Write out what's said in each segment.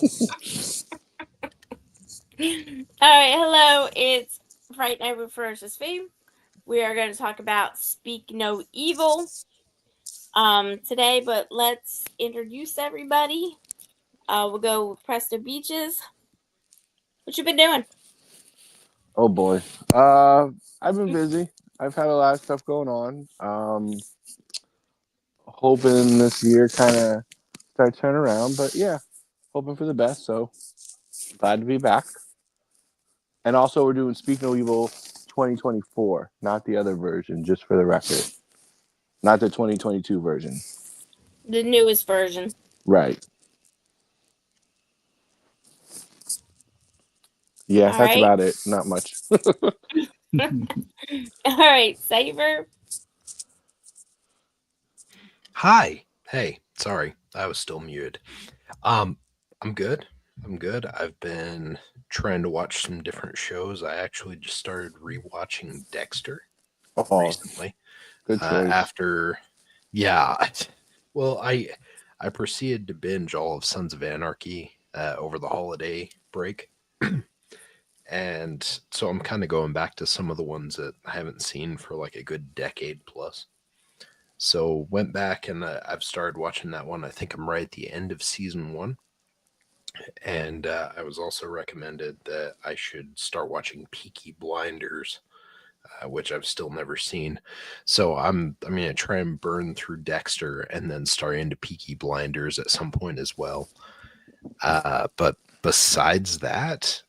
All right, hello. It's Fright Night with Ferocious. We are going to talk about Speak No Evil today, but let's introduce everybody. We'll go with Presto Beaches. What you been doing? Oh boy. I've been busy. I've had a lot of stuff going on. Hoping this year kind of start turning around, but yeah, hoping for the best. So glad to be back. And also, we're doing Speak No Evil 2024, not the other version, just for the record, not the 2022 version. The newest version. Right. Yeah, All that's right. about it. Not much. All right, Saver. Hi. Hey, sorry. I was still muted. Um, I'm good. I'm good. I've been trying to watch some different shows. I actually just started rewatching Dexter Oh, recently. good choice. After, yeah, well, I proceeded to binge all of Sons of Anarchy over the holiday break, and so I'm kind of going back to some of the ones that I haven't seen for like a good decade plus. So went back and I've started watching that one. I think I'm right at the end of season one, and I was also recommended that I should start watching Peaky Blinders, which I've still never seen. So I'm gonna try and burn through Dexter and then start into Peaky Blinders at some point as well. But besides that,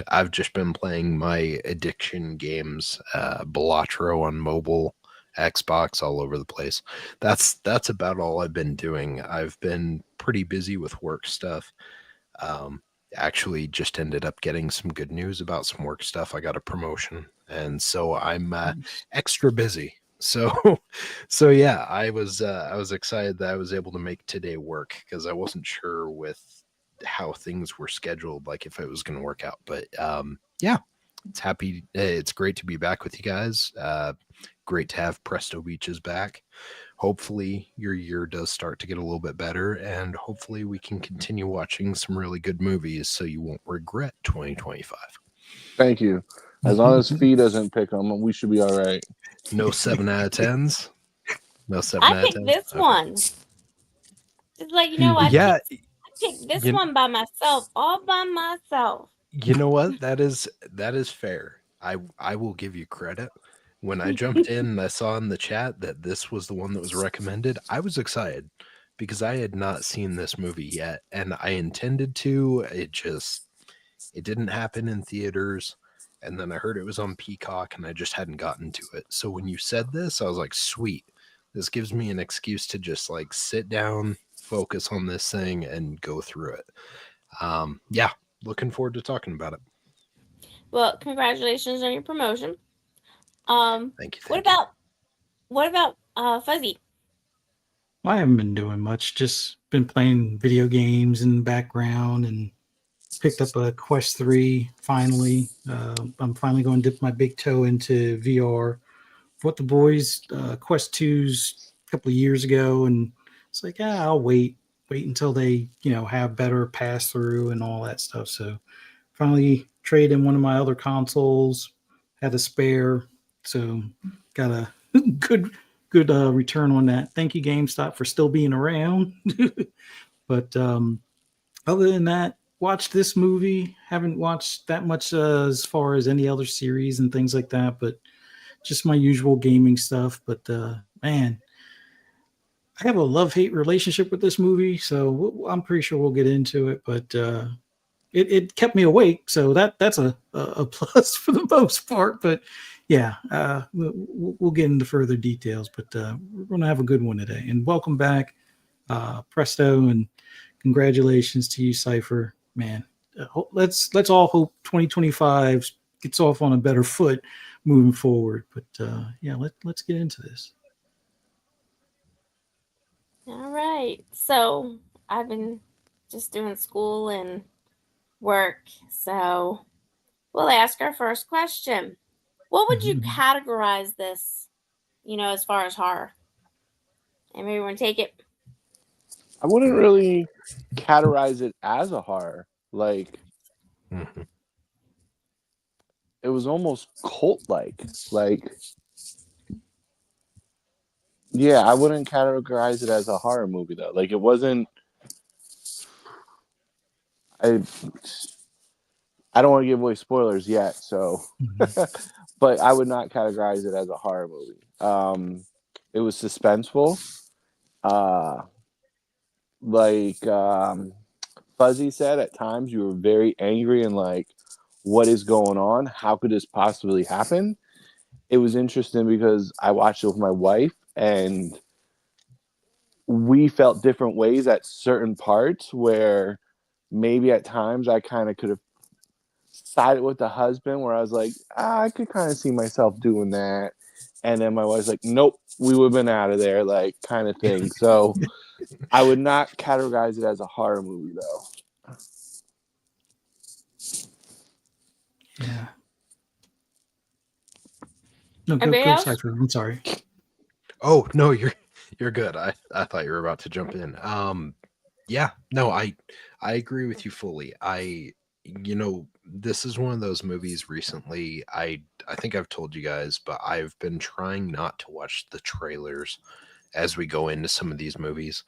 I've just been playing my addiction games, Balatro on mobile, Xbox, all over the place. That's about all I've been doing. I've been pretty busy with work stuff. Um, Actually, just ended up getting some good news about some work stuff. I got a promotion, and so I'm Nice. extra busy. So, so yeah, I was excited that I was able to make today work because I wasn't sure with how things were scheduled, like if it was going to work out. But yeah, it's happy. It's great to be back with you guys. Great to have Presto Beaches back. Hopefully, your year does start to get a little bit better, and hopefully, we can continue watching some really good movies so you won't regret 2025. Thank you. As long as Fee doesn't pick them, we should be all right. No 7 out of 10s. No 7 I out of picked 10s. this Okay. one. Just like you know, Yeah, I picked this you, one by myself, all by myself. you know what? That is fair. I will give you credit. When I jumped in and I saw in the chat that this was the one that was recommended, I was excited because I had not seen this movie yet and I intended to. It didn't happen in theaters, and then I heard it was on Peacock and I just hadn't gotten to it. So when you said this, I was like, "Sweet. This gives me an excuse to just like sit down, focus on this thing and go through it." Yeah, looking forward to talking about it. Well, congratulations on your promotion. Um, Thank you, what thank you. about Fuzzy? I haven't been doing much. Just been playing video games in the background and picked up a Quest 3 finally. I'm finally going to dip my big toe into VR. What the boys Quest 2's a couple of years ago, and it's like, I'll wait until they, have better pass through and all that stuff. So finally trade in one of my other consoles, had a spare, so got a good return on that. Thank you, GameStop, for still being around. But other than that, watched this movie. Haven't watched that much as far as any other series and things like that, but just my usual gaming stuff. But man, I have a love hate relationship with this movie, so I'm pretty sure we'll get into it. But it kept me awake, so that's a plus for the most part. But yeah, we'll get into further details. But we're gonna have a good one today. And welcome back, Presto, and congratulations to you, Cipher. Man, let's all hope 2025 gets off on a better foot moving forward. But yeah, let's get into this. All right. So I've been just doing school and work. So we'll ask our first question. What would you Mhm. categorize this, as far as horror? And maybe want to take it. I wouldn't really categorize it as a horror. Like, Mm-hmm. it was almost cult-like. Like, yeah, I wouldn't categorize it as a horror movie though. Like, it wasn't. I I don't want to give away spoilers yet, so, but I would not categorize it as a horror movie. It was suspenseful. Uh, like Fuzzy said, at times you were very angry and like, what is going on? How could this possibly happen? It was interesting because I watched it with my wife and we felt different ways at certain parts where maybe at times I kind of could have sided with the husband where I was like, I could kind of see myself doing that. And then my wife's like, nope, we would have been out of there, like kind of thing. So I would not categorize it as a horror movie though. Yeah. No, Everybody go, else? Cypher. I'm sorry. Oh no, you're good. I thought you were about to jump in. Yeah, no, I agree with you fully. This is one of those movies recently. I think I've told you guys, but I've been trying not to watch the trailers as we go into some of these movies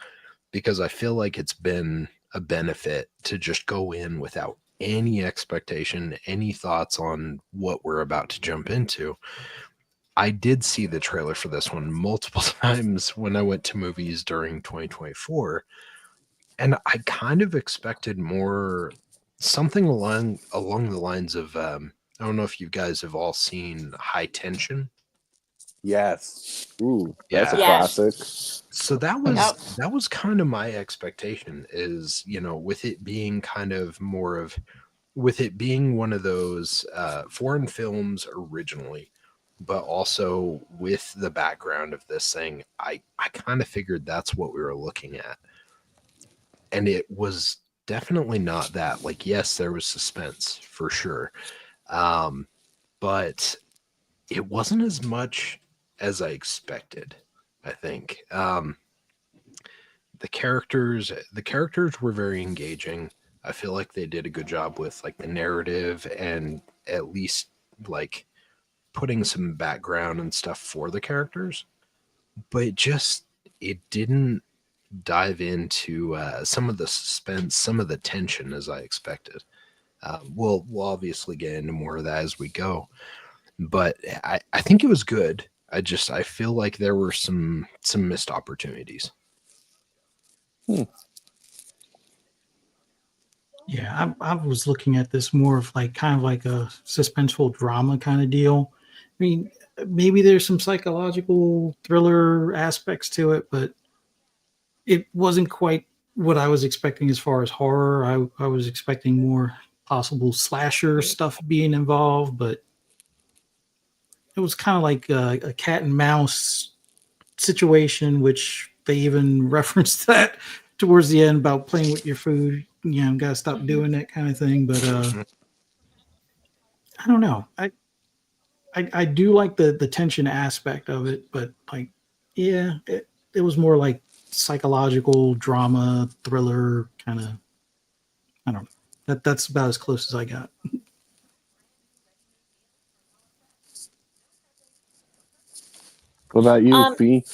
because I feel like it's been a benefit to just go in without any expectation, any thoughts on what we're about to jump into. I did see the trailer for this one multiple times when I went to movies during 2024, and I kind of expected more something along the lines of I don't know if you guys have all seen High Tension. Yes. Ooh, that's a Yeah. Yes. classic. So that was kind of my expectation is, with it being kind of more of with it being one of those foreign films originally, but also with the background of this thing, I kind of figured that's what we were looking at. And it was definitely not that. Like, yes, there was suspense for sure. But it wasn't as much as I expected, I think. The characters were very engaging. I feel like they did a good job with like the narrative and at least like putting some background and stuff for the characters, but it didn't dive into some of the suspense, some of the tension as I expected. We'll obviously get into more of that as we go, but I think it was good. I feel like there were some missed opportunities. Yeah, I was looking at this more of like kind of like a suspenseful drama kind of deal. I mean, maybe there's some psychological thriller aspects to it, but it wasn't quite what I was expecting as far as horror. I was expecting more possible slasher stuff being involved, but it was kind of like a cat and mouse situation, which they even referenced that towards the end about playing with your food. Gotta stop doing that kind of thing. But I don't know. I do like the tension aspect of it, but like, yeah, it was more like psychological drama thriller kind of. I don't know. That's about as close as I got. What about you, Um, Fee?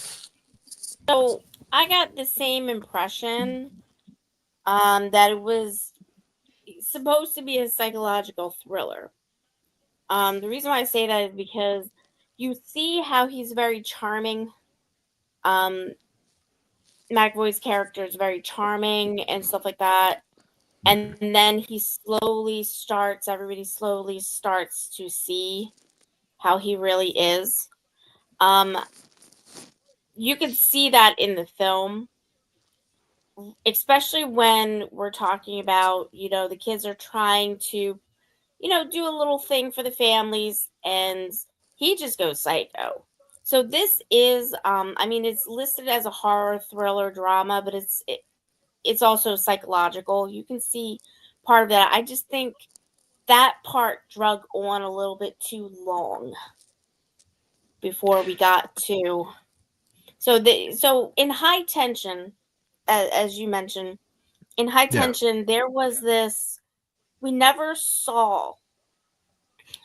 so I got the same impression that it was supposed to be a psychological thriller. The reason why I say that is because you see how he's very charming. Um, McAvoy's character is very charming and stuff like that. And then everybody slowly starts to see how he really is. Um, you can see that in the film, especially when we're talking about, the kids are trying to, do a little thing for the families and he just goes psycho. So this is, I mean, it's listed as a horror thriller drama, but it's also psychological. You can see part of that. I just think that part drug on a little bit too long before we got to so in High Tension, as you mentioned, in High Yeah. Tension, there was this. We never saw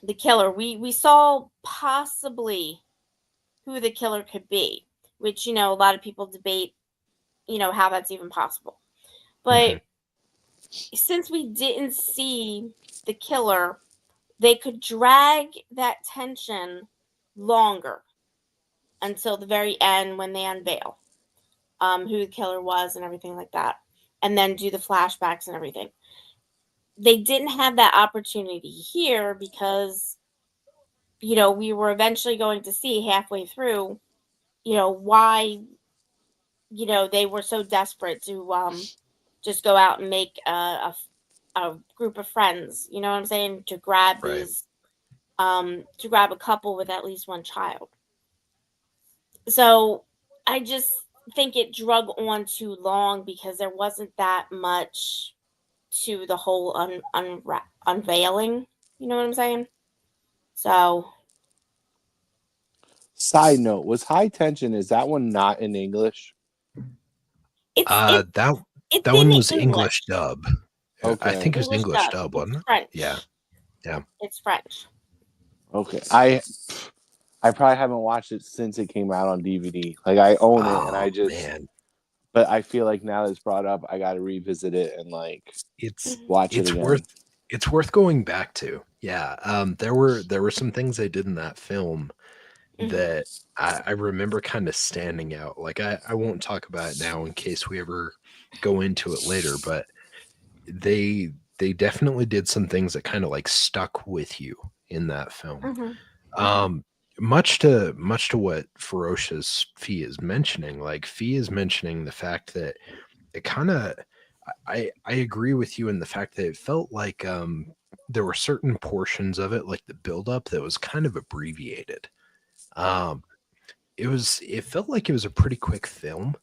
the killer. We saw possibly who the killer could be, which a lot of people debate, how that's even possible. Mm-hmm. But since we didn't see the killer, they could drag that tension longer until the very end when they unveil who the killer was and everything like that, and then do the flashbacks and everything. They didn't have that opportunity here because we were eventually going to see halfway through why they were so desperate to just go out and make a group of friends, you know what I'm saying, to grab Right. these to grab a couple with at least one child. So I just think it drug on too long because there wasn't that much to the whole unveiling, you know what I'm saying? So Side note: was High Tension, is that one not in English? it's That it's one in was English English. dub. I Okay. think it was English English dub. dub, It's wasn't it? French. Yeah. It's French. Okay. I probably haven't watched it since it came out on DVD. Like, I own it, and Oh man, but I feel like now that it's brought up, I got to revisit it and like it's watch it it's again. worth going back to. Yeah. There were some things they did in that film that I remember kind of standing out. Like I won't talk about it now in case we ever go into it later, but they definitely did some things that kind of like stuck with you in that film. Um, much to what Ferocious Fee is mentioning, like Fee is mentioning the fact that it kind of I agree with you in the fact that it felt like there were certain portions of it, like the buildup, that was kind of abbreviated. Um, it felt like it was a pretty quick film,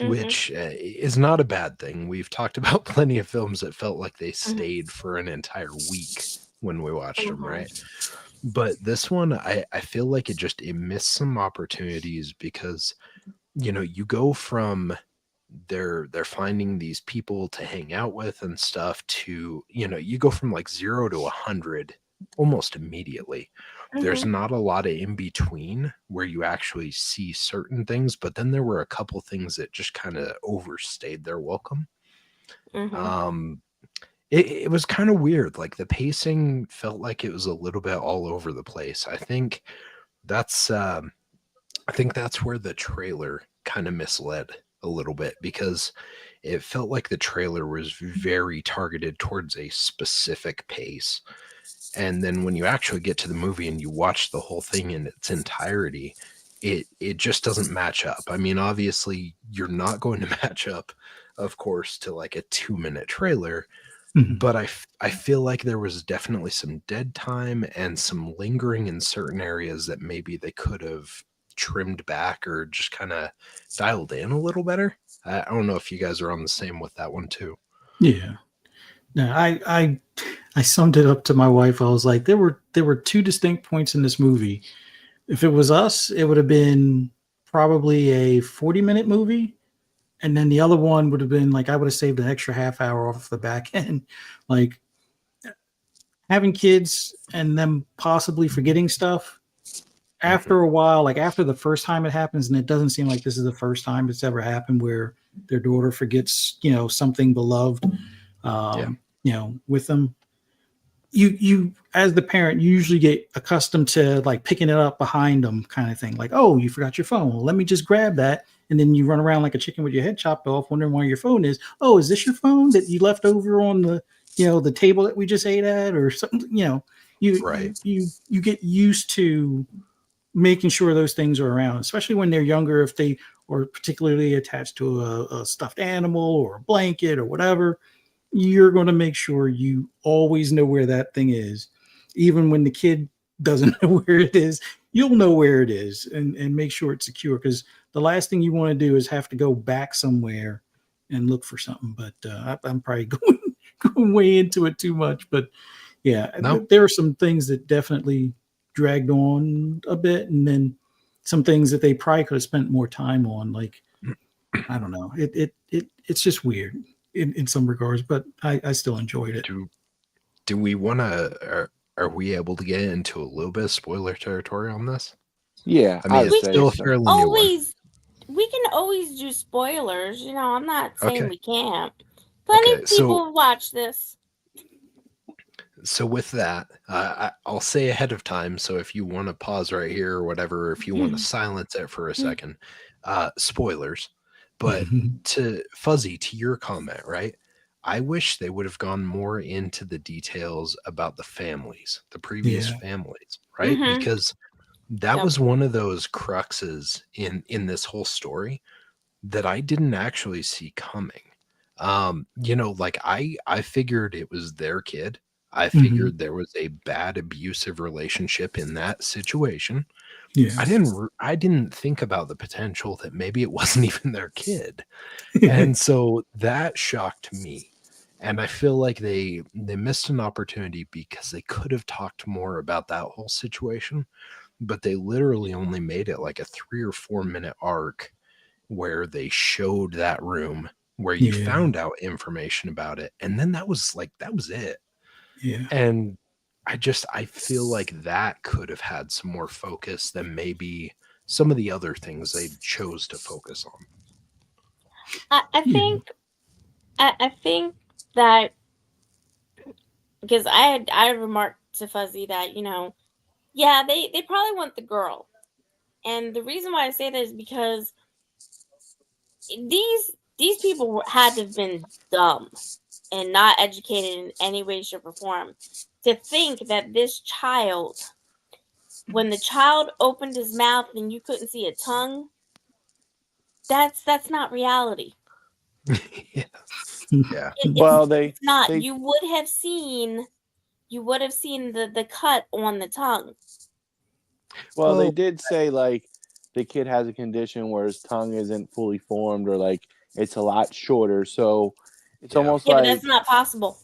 which is not a bad thing. We've talked about plenty of films that felt like they stayed for an entire week when we watched them, right? But this one, I feel like it missed some opportunities because you go from they're finding these people to hang out with and stuff to you go from like 0 to 100 almost immediately. There's not a lot of in between where you actually see certain things, but then there were a couple things that just kind of overstayed their welcome. um it was kind of weird. Like the pacing felt like it was a little bit all over the place. That's I think that's where the trailer kind of misled a little bit, because it felt like the trailer was very targeted towards a specific pace. And then when you actually get to the movie and you watch the whole thing in its entirety, it just doesn't match up. I mean, obviously, you're not going to match up, of course, to like a 2-minute trailer, but I feel like there was definitely some dead time and some lingering in certain areas that maybe they could have trimmed back or just kind of dialed in a little better. I don't know if you guys are on the same with that one too. Yeah. No, I summed it up to my wife. I was like, there were two distinct points in this movie. If it was us, it would have been probably a 40-minute movie. And then the other one would have been like, I would have saved an extra half hour off the back end. Like having kids and them possibly forgetting stuff after a while, like after the first time it happens, and it doesn't seem like this is the first time it's ever happened where their daughter forgets, something beloved, with them. You as the parent, you usually get accustomed to like picking it up behind them, kind of thing. Like, oh, you forgot your phone. Well, let me just grab that, and then you run around like a chicken with your head chopped off, wondering where your phone is. Oh, is this your phone that you left over on the table that we just ate at, or something? Right. You get used to making sure those things are around, especially when they're younger. If they are particularly attached to a stuffed animal or a blanket or whatever, you're going to make sure you always know where that thing is. Even when the kid doesn't know where it is, you'll know where it is, and make sure it's secure, because the last thing you want to do is have to go back somewhere and look for something. But I'm probably going way into it too much. But yeah, No. there are some things that definitely dragged on a bit, and then some things that they probably could have spent more time on. Like I don't know. It's just weird in some regards, but I still enjoyed it. Do we want to? Are we able to get into a little bit of spoiler territory on this? Yeah, I I mean, would We it's say still a can so. fairly new one. we can always do spoilers. You know, I'm not saying Okay. we can't. Plenty Okay. of people watch this. So with that, I'll say ahead of time. So if you want to pause right here or whatever, if you want to silence it for a second, spoilers. But to Fuzzy, to your comment, right? I wish they would have gone more into the details about the families, the previous Yeah. families, right? Mhm. Because that Yep. was one of those cruxes in this whole story that I didn't actually see coming. Like I figured it was their kid. I Mhm. figured there was a bad abusive relationship in that situation. Yeah. I didn't think about the potential that maybe it wasn't even their kid. And so that shocked me. And I feel like they missed an opportunity because they could have talked more about that whole situation, but they literally only made it like a 3 or 4 minute arc where they showed that room where you Yeah. found out information about it, and then that was it. Yeah. And I feel like that could have had some more focus than maybe some of the other things they chose to focus on. I Yeah. think I think that because I remarked to Fuzzy that yeah, they probably want the girl, and the reason why I say that is because these people had to have been dumb and not educated in any way, shape, or form to think that this child, when the child opened his mouth and you couldn't see a tongue, that's not reality. Yeah. Yeah. Well, It's not. they You would have seen the cut on the tongue. well they Well, did say like the kid has a condition where his tongue isn't fully formed or like it's a lot shorter. So it's yeah. almost Yeah, but like that's not possible.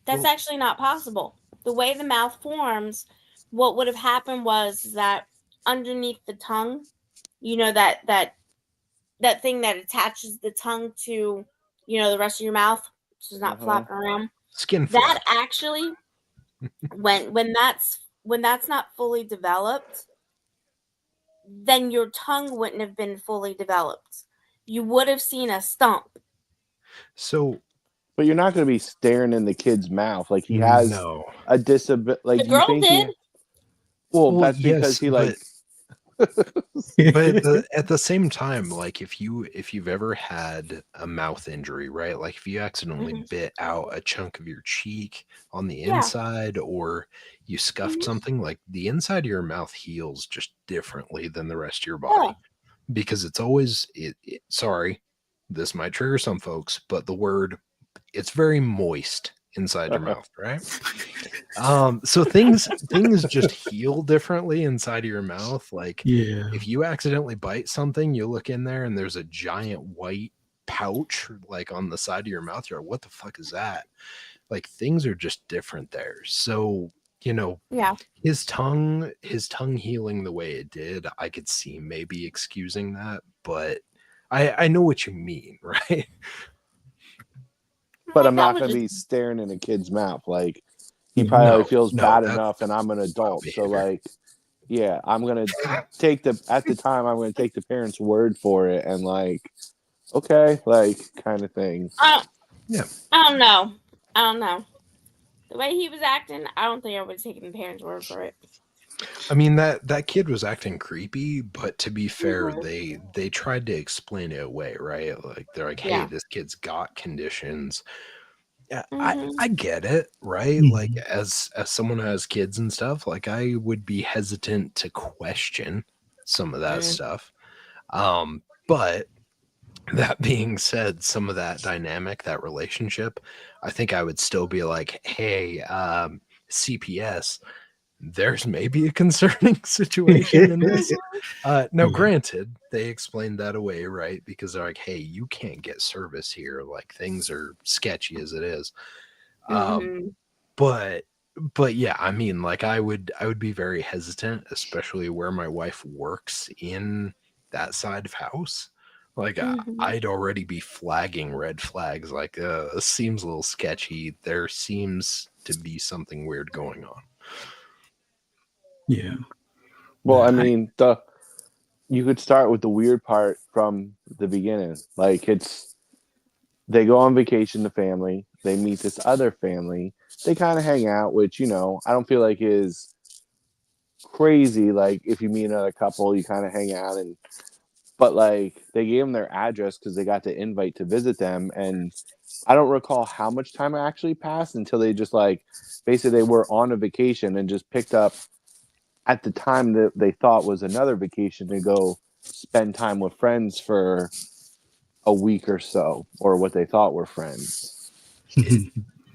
That's Well, actually not possible. The way the mouth forms, what would have happened was that underneath the tongue, that thing that attaches the tongue to, the rest of your mouth, so it's not uh-huh. flapping around. skin That flap. actually, when that's not fully developed, then your tongue wouldn't have been fully developed. You would have seen a stump. So But you're not going to be staring in the kid's mouth like he has no. a disability. The Like, do you girl think did. well, Well, that's because yes, he but like at the same time, like if you've ever had a mouth injury, right? Like if you accidentally Hmm. bit out a chunk of your cheek on the Yeah. inside, or you scuffed Hmm. something, like the inside of your mouth heals just differently than the rest of your Yeah. body, because it's always sorry, this might trigger some folks, but the word, it's very moist inside your mouth, right? So things just heal differently inside of your mouth. Like Yeah. if you accidentally bite something, you look in there and there's a giant white pouch like on the side of your mouth. You're like, what the fuck is that? Like things are just different there. So, you know, Yeah. his tongue healing the way it did, I could see maybe excusing that, but I know what you mean, right? but I'm That not was going to just be staring in a kid's mouth. Like, he Mhm. probably No, feels no, bad that's enough, and I'm an wild adult. So, behavior. like, yeah, I'm going to at the time, I'm going to take the parents' word for it and, like, okay, like, kind of thing. Yeah. I don't know. I don't know. The way he was acting, I don't think I would have taken the parents' word for it. I mean that kid was acting creepy, but to be fair, Mhm. they tried to explain it away, right? Like they're like, "Hey, Yeah. this kid's got conditions." Yeah, Hmm. I get it, right? Like Mhm. as someone who has kids and stuff, like I would be hesitant to question some of that Mm. stuff. But that being said, some of that dynamic, that relationship, I think I would still be like, "Hey, CPS, there's maybe a concerning situation in this." Now, Yeah. granted, they explained that away, right? Because they're like, "Hey, you can't get service here. Like things are sketchy as it is." Um, Hmm. but but yeah, I mean, like I would be very hesitant, especially where my wife works in that side of house. Like I'd already be flagging red flags. Like this seems a little sketchy. There seems to be something weird going on. Yeah. Well, Nah, I mean, you could start with the weird part from the beginning. Like they go on vacation, the family, they meet this other family, they kind of hang out, which, I don't feel like is crazy. Like if you meet another couple, you kind of hang out but like they gave them their address because they got the invite to visit them. And I don't recall how much time actually passed until they just like, basically they were on a vacation and just picked up at the time that they thought was another vacation to go spend time with friends for a week or so, or what they thought were friends. It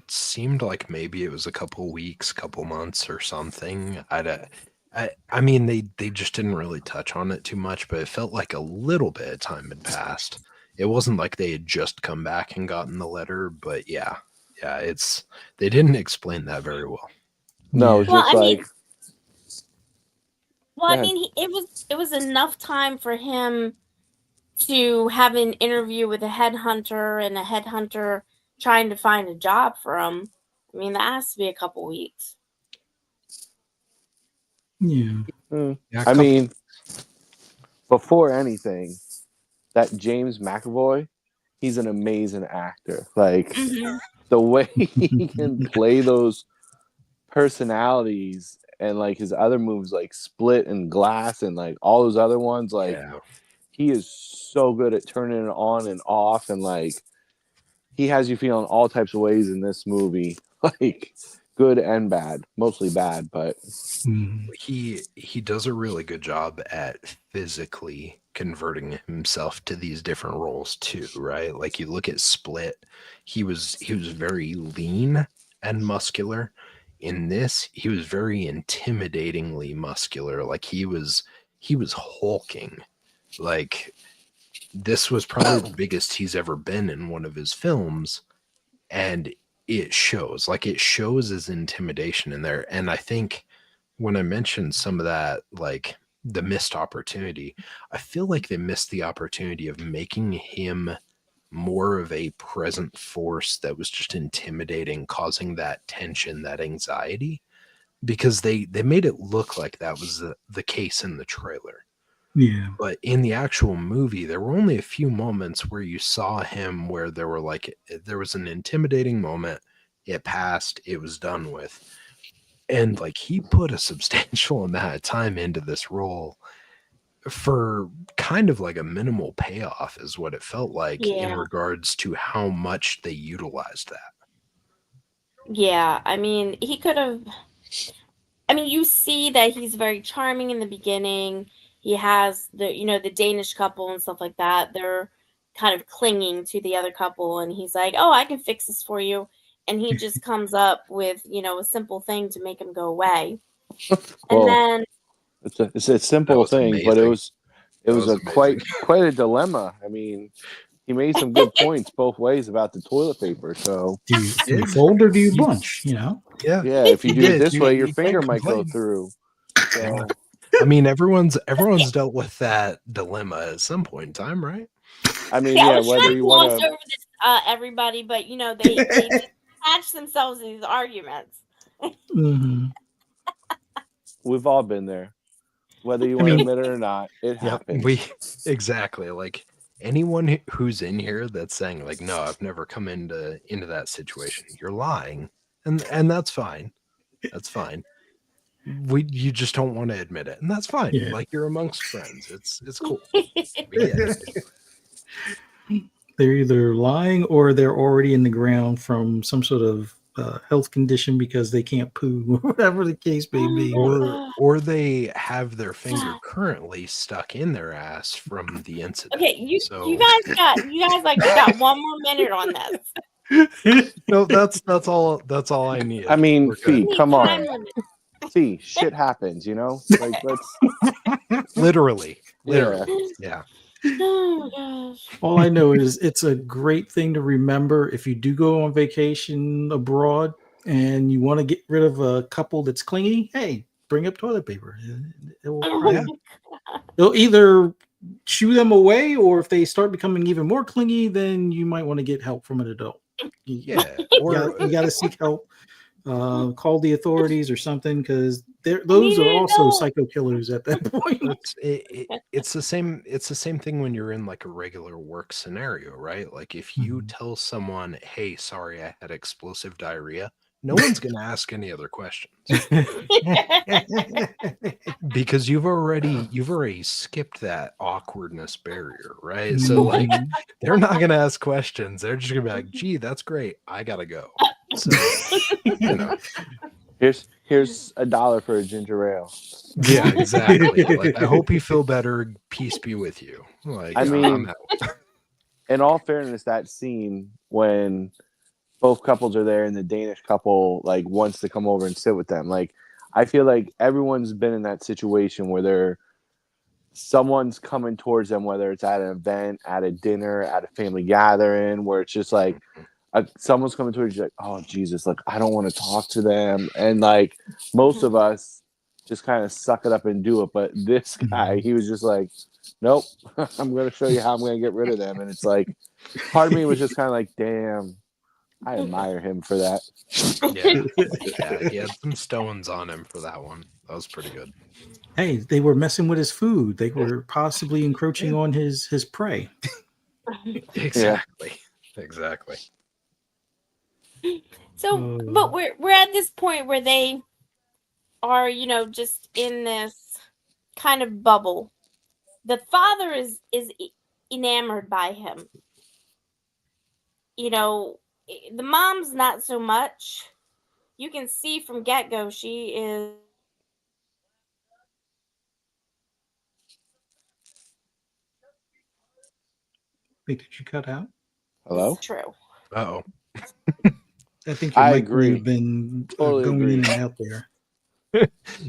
seemed like maybe it was a couple weeks, couple months or something. I mean, they just didn't really touch on it too much, but it felt like a little bit of time had passed. It wasn't like they had just come back and gotten the letter, but yeah, they didn't explain that very well. No, it's Well, just I mean, like, well, go I ahead. mean, it was enough time for him to have an interview with a headhunter and a headhunter trying to find a job for him. I mean, that has to be a couple weeks. yeah. Yeah, a I couple- mean, before anything, that James McAvoy, he's an amazing actor. Like the way he can play those personalities, and like his other moves like Split and Glass and like all those other ones, like yeah. he is so good at turning it on and off, and like he has you feeling all types of ways in this movie. Like good and bad, mostly bad, but He does a really good job at physically converting himself to these different roles too, right? Like you look at Split, he was very lean and muscular. In this, he was very intimidatingly muscular. Like he was hulking. Like this was probably the biggest he's ever been in one of his films, and it shows. Like it shows his intimidation in there. And I think when I mentioned some of that, like the missed opportunity, I feel like they missed the opportunity of making him more of a present force that was just intimidating, causing that tension, that anxiety, because they made it look like that was the case in the trailer. Yeah. But in the actual movie, there were only a few moments where you saw him where there was an intimidating moment. It passed, it was done with. And like he put a substantial amount of time into this role for kind of like a minimal payoff, is what it felt like in Yeah. regards to how much they utilized that. Yeah, I mean, he could have. I mean, you see that he's very charming in the beginning. He has the Danish couple and stuff like that. They're kind of clinging to the other couple, and he's like, "Oh, I can fix this for you," and he just comes up with a simple thing to make him go away. And well, then it's a That simple was thing, but it amazing. was That was a amazing. quite a dilemma. I mean, he made some good points both ways about the toilet paper. So Do you did. fold or do you bunch? Yeah, yeah, if you he do it did. this way, your You finger can't might go complain. through. So Yeah. I mean, everyone's dealt with that dilemma at some point in time, right? I mean, yeah, I yeah, was trying whether to you gloss want to, over this, everybody, but they just attach themselves to these arguments. Mhm. we've all been there. Whether you I want to mean, admit it or not, it Yep. happens. Exactly. Like anyone who's in here that's saying like, no, I've never come into that situation, you're lying, and that's fine. That's fine. You just don't want to admit it, and that's fine. yeah. Like you're amongst friends. It's cool. We get it. They're either lying or they're already in the ground from some sort of health condition because they can't poo, whatever the case may be. But Or they have their finger currently stuck in their ass from the incident. Okay, you So guys like got one more minute on this. no, that's all I need. I mean, We're Fee, good. Need come time on, limit. Fee, shit happens, like let's, Literally. yeah. Yeah. Oh gosh. all I know is it's a great thing to remember if you do go on vacation abroad and you want to get rid of a couple that's clingy. Hey, bring up toilet paper. It will Oh Yeah. It'll either shoo them away, or if they start becoming even more clingy, then you might want to get help from an adult. Yeah, You got to seek help. Call the authorities or something, because I those need are an also adult. psycho killers at that point. it's the same. It's the same thing when you're in like a regular work scenario, right? Like if you tell someone, "Hey, sorry, I had explosive diarrhea," no one's gonna ask any other questions because you've already skipped that awkwardness barrier, right? So like they're not gonna ask questions. They're just gonna be like, "Gee, that's great. I gotta go." So you know. Here's $1 for a ginger ale. Yeah, exactly. Like, I hope you feel better. Peace be with you. Like, I I'm mean, out. in all fairness, that scene when both couples are there and the Danish couple like wants to come over and sit with them, like I feel like everyone's been in that situation where someone's coming towards them, whether it's at an event, at a dinner, at a family gathering, where it's just like someone's coming towards you like, oh Jesus, like I don't want to talk to them, and like most of us just kind of suck it up and do it, but this guy, he was just like, nope, I'm going to show you how I'm going to get rid of them, and it's like part of me was just kind of like, damn, I admire him for that. Yeah, he had some stones on him for that one. That was pretty good. Hey, they were messing with his food. They were possibly encroaching on his prey. Exactly. Exactly. So, but we're at this point where they are, just in this kind of bubble. The father is enamored by him. The mom's not so much. You can see from get-go she is. Wait, did you cut out? Hello? True. Uh-oh. I think your I mic may agree. have been Totally going agree. in and out there.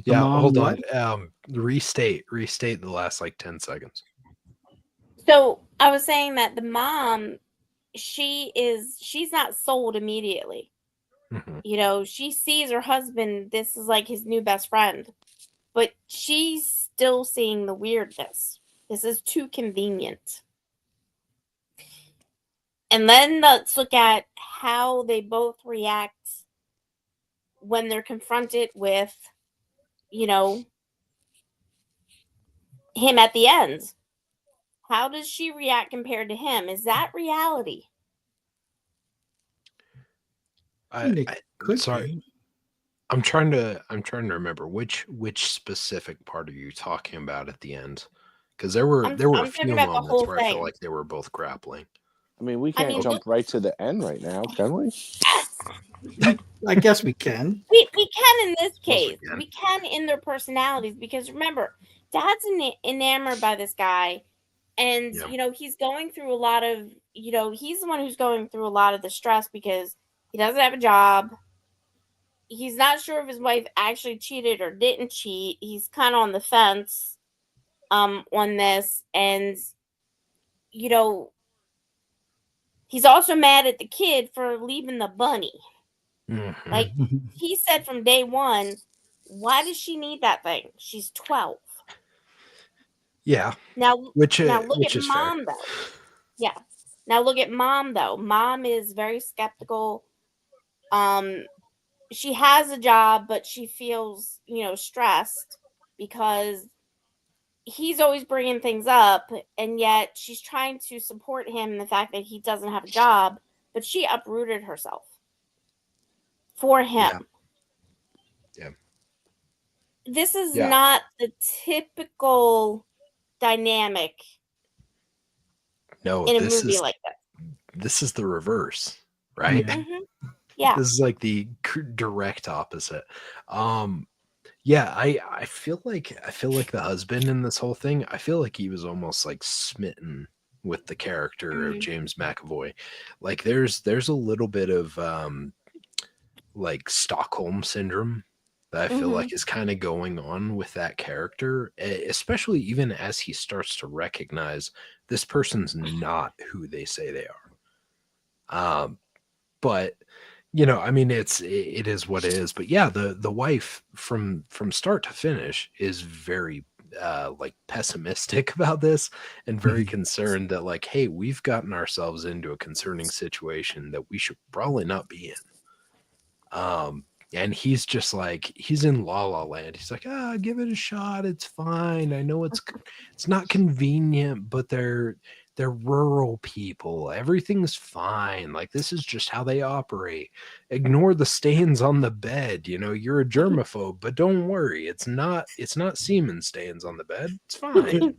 Yeah, mom hold what? on. Restate the last like 10 seconds. So I was saying that the mom, she's not sold immediately. Mhm. She sees her husband, this is like his new best friend, but she's still seeing the weirdness. This is too convenient. And then let's look at how they both react when they're confronted with, him at the end. How does she react compared to him? Is that reality? I mean, it could Sorry. be. I'm trying to remember which specific part are you talking about at the end? Because there were I'm a talking few about the moments whole where I felt thing. like they were both grappling. I mean, we can't jump right to the end right now, can we? I guess we can. We can in this case. we can. We can in their personalities, because remember, Dad's enamored by this guy, and Yeah. he's going through a lot of he's the one who's going through a lot of the stress because he doesn't have a job. He's not sure if his wife actually cheated or didn't cheat. He's kind of on the fence on this, and he's also mad at the kid for leaving the bunny. Mhm. Like he said from day one, why does she need that thing? She's 12. Yeah. Now Which look at is mom fair. though. Yeah. Now look at mom though. Mom is very skeptical. She has a job, but she feels, stressed because he's always bringing things up, and yet she's trying to support him in the fact that he doesn't have a job, but she uprooted herself for him. Yeah. This is Yeah. not the typical dynamic No, in a movie like that. this is the reverse, right? Yeah. Yeah. This is like the direct opposite. Yeah, I feel like the husband in this whole thing, I feel like he was almost like smitten with the character of James McAvoy. Like there's a little bit of like Stockholm syndrome that I feel like is kind of going on with that character, especially even as he starts to recognize this person's not who they say they are. But I mean, it is what it is. But yeah, the wife from start to finish is very, like pessimistic about this and very concerned that like, hey, we've gotten ourselves into a concerning situation that we should probably not be in. And he's just like, he's in La La Land. He's like, give it a shot. It's fine. I know it's not convenient, but they're rural people. Everything's fine. Like, this is just how they operate. Ignore the stains on the bed. You know, you're a germaphobe, but don't worry. It's not semen stains on the bed. It's fine.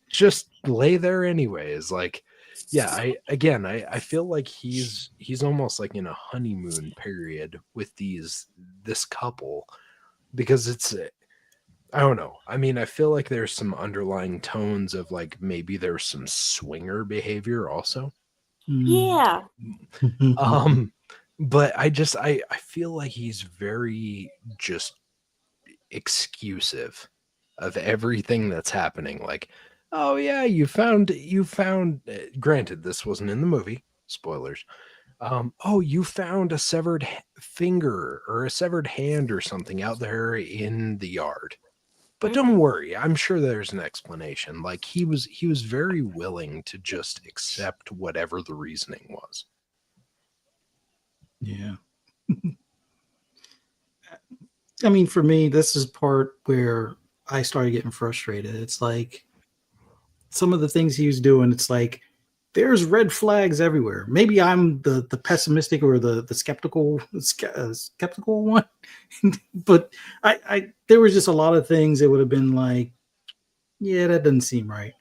just lay there anyways. Like, yeah, I feel like he's almost like in a honeymoon period with this couple, because it's, I don't know. I mean, I feel like there's some underlying tones of like maybe there's some swinger behavior also. Yeah. But I feel like he's very just excusive of everything that's happening. Like, oh yeah, you found granted this wasn't in the movie, spoilers. Oh, you found a severed finger or a severed hand or something out there in the yard. But don't worry, I'm sure there's an explanation. Like, he was very willing to just accept whatever the reasoning was. Yeah. I mean, for me, this is part where I started getting frustrated. It's like some of the things he was doing, it's like there's red flags everywhere. Maybe I'm the pessimistic or the skeptical one, but I there was just a lot of things that would have been like, yeah, that doesn't seem right.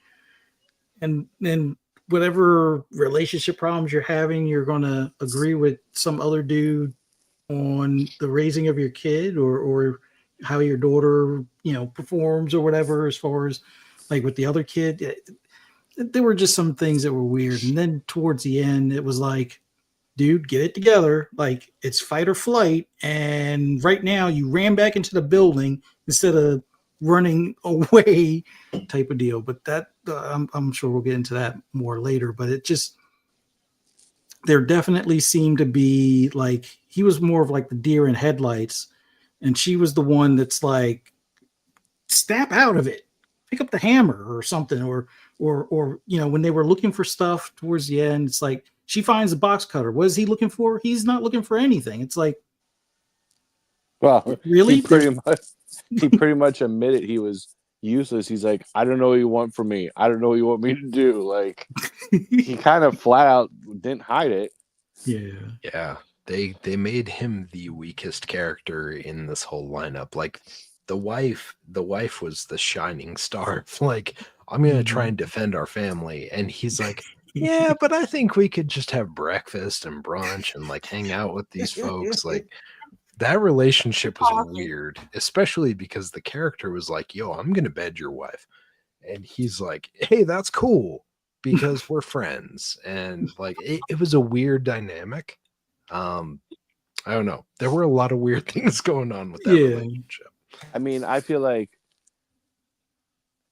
And then whatever relationship problems you're having, you're gonna agree with some other dude on the raising of your kid or how your daughter, performs or whatever, as far as like with the other kid. There were just some things that were weird. And then towards the end, it was like, dude, get it together. Like, it's fight or flight. And right now you ran back into the building instead of running away, type of deal. But that, I'm sure we'll get into that more later, but it just, there definitely seemed to be like, he was more of like the deer in headlights, and she was the one that's like, snap out of it, pick up the hammer or something, or when they were looking for stuff towards the end, it's like she finds the box cutter. What is he looking for? He's not looking for anything. It's like, Well, really? he pretty much admitted he was useless. He's like, I don't know what you want from me. I don't know what you want me to do. Like, he kind of flat out didn't hide it. Yeah. They made him the weakest character in this whole lineup. Like, the wife was the shining star. Like, I'm gonna try and defend our family, and he's like, yeah, but I think we could just have breakfast and brunch and like hang out with these folks. Like, that relationship was weird, especially because the character was like, yo, I'm gonna bed your wife, and he's like, hey, that's cool because we're friends. And like, it was a weird dynamic. I don't know, there were a lot of weird things going on with that relationship. I mean, I feel like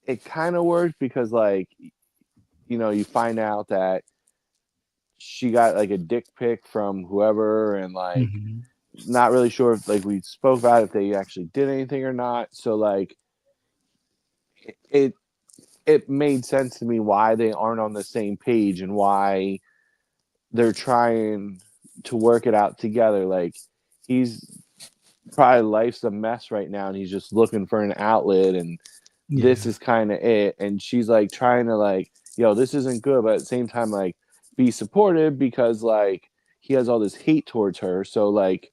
it kind of worked because, like, you find out that she got like a dick pic from whoever, and like, not really sure if, like, we spoke about if they actually did anything or not. So like, it made sense to me why they aren't on the same page and why they're trying to work it out together. Like, he's probably, life's a mess right now and he's just looking for an outlet, and this is kind of it. And she's like trying to, like, yo, this isn't good, but at the same time, like, be supportive because, like, he has all this hate towards her. So like,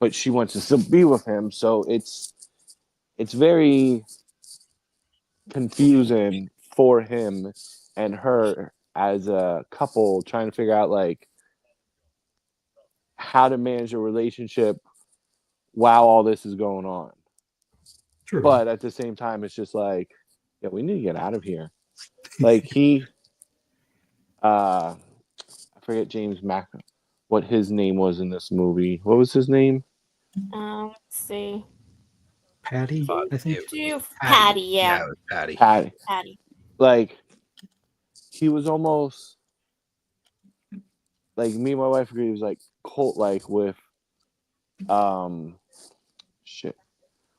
but she wants to still be with him. So it's very confusing for him and her as a couple, trying to figure out like how to manage a relationship while all this is going on. True. But at the same time, it's just like, yeah, we need to get out of here. Like, he I forget James Mac what his name was in this movie. What was his name? Let's see. Patty, I think. Patty, yeah. Yeah, it was Patty. Patty. Like, he was almost like, me and my wife agreed, he was like cult like with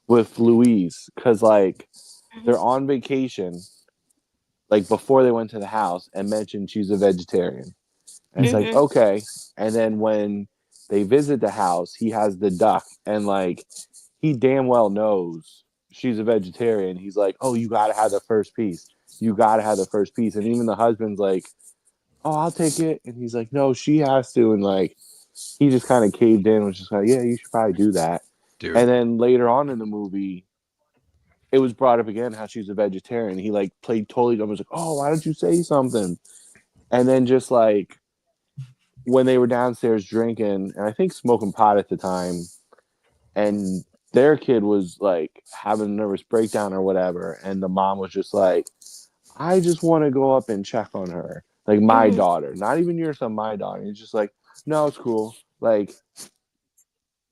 with Louise, because like they're on vacation, like before they went to the house, and mentioned she's a vegetarian. And it's like, Mhm. okay. And then when they visit the house, he has the duck, and like he damn well knows she's a vegetarian. He's like, oh, you gotta have the first piece. You gotta have the first piece. And even the husband's like, oh, I'll take it. And he's like, no, she has to. And like he just kind of caved in, was just like, yeah, you should probably do that. Dude. And then later on in the movie, it was brought up again how she's a vegetarian. He like played totally dumb. Was like, oh, why don't you say something? And then just like when they were downstairs drinking, and I think smoking pot at the time, and their kid was like having a nervous breakdown or whatever, and the mom was just like, I just want to go up and check on her. Like my daughter, not even your son, my daughter. He's just like, no, it's cool. Like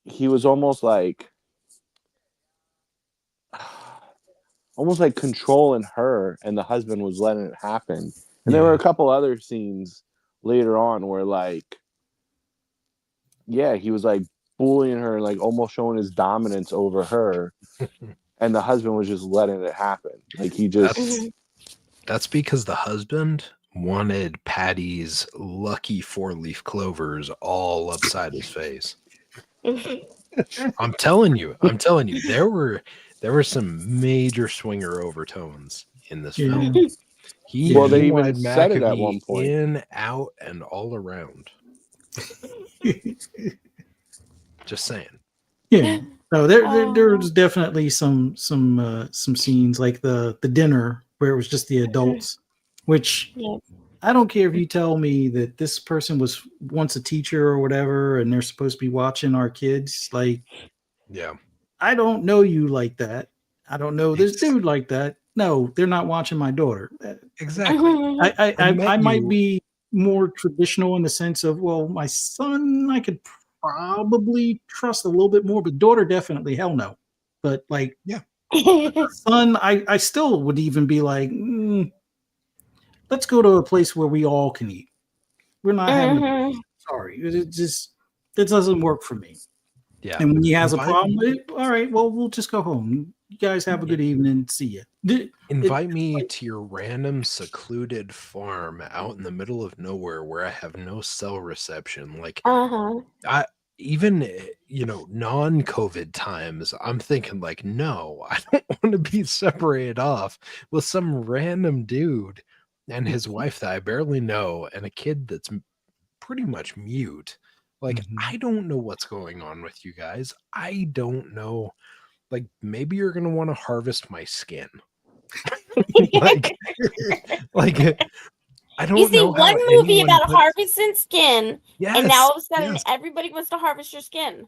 he was almost like controlling her, and the husband was letting it happen. And there were a couple other scenes later on where like, yeah, he was like bullying her, like almost showing his dominance over her, and the husband was just letting it happen. Like he just That's because the husband wanted Patty's lucky 4-leaf clovers all upside his face. I'm telling you, there were some major swinger overtones in this film. He they even wanted said it at one Maccabee point. in, out, and all around. Just saying. Yeah. No, there's definitely some scenes like the dinner where it was just the adults, which I don't care if you tell me that this person was once a teacher or whatever, and they're supposed to be watching our kids. Like, yeah, I don't know you like that. I don't know this dude like that. No, they're not watching my daughter. Exactly. I might be more traditional in the sense of, well, my son, I could probably trust a little bit more, but daughter, definitely, hell no. But like, yeah, son, I still would even be like, let's go to a place where we all can eat. We're not having a sorry. It doesn't work for me. Yeah. And when he has a problem with it, all right, well, we'll just go home. You guys have a good evening. See ya. Invite me to your random secluded farm out in the middle of nowhere where I have no cell reception. Like, I even non-COVID times, I'm thinking like, no, I don't want to be separated off with some random dude and his wife that I barely know and a kid that's pretty much mute. Like, I don't know what's going on with you guys. I don't know. Like, maybe you're gonna want to harvest my skin. like I don't you see know how one movie anyone about harvesting skin, and now all of a sudden everybody wants to harvest your skin.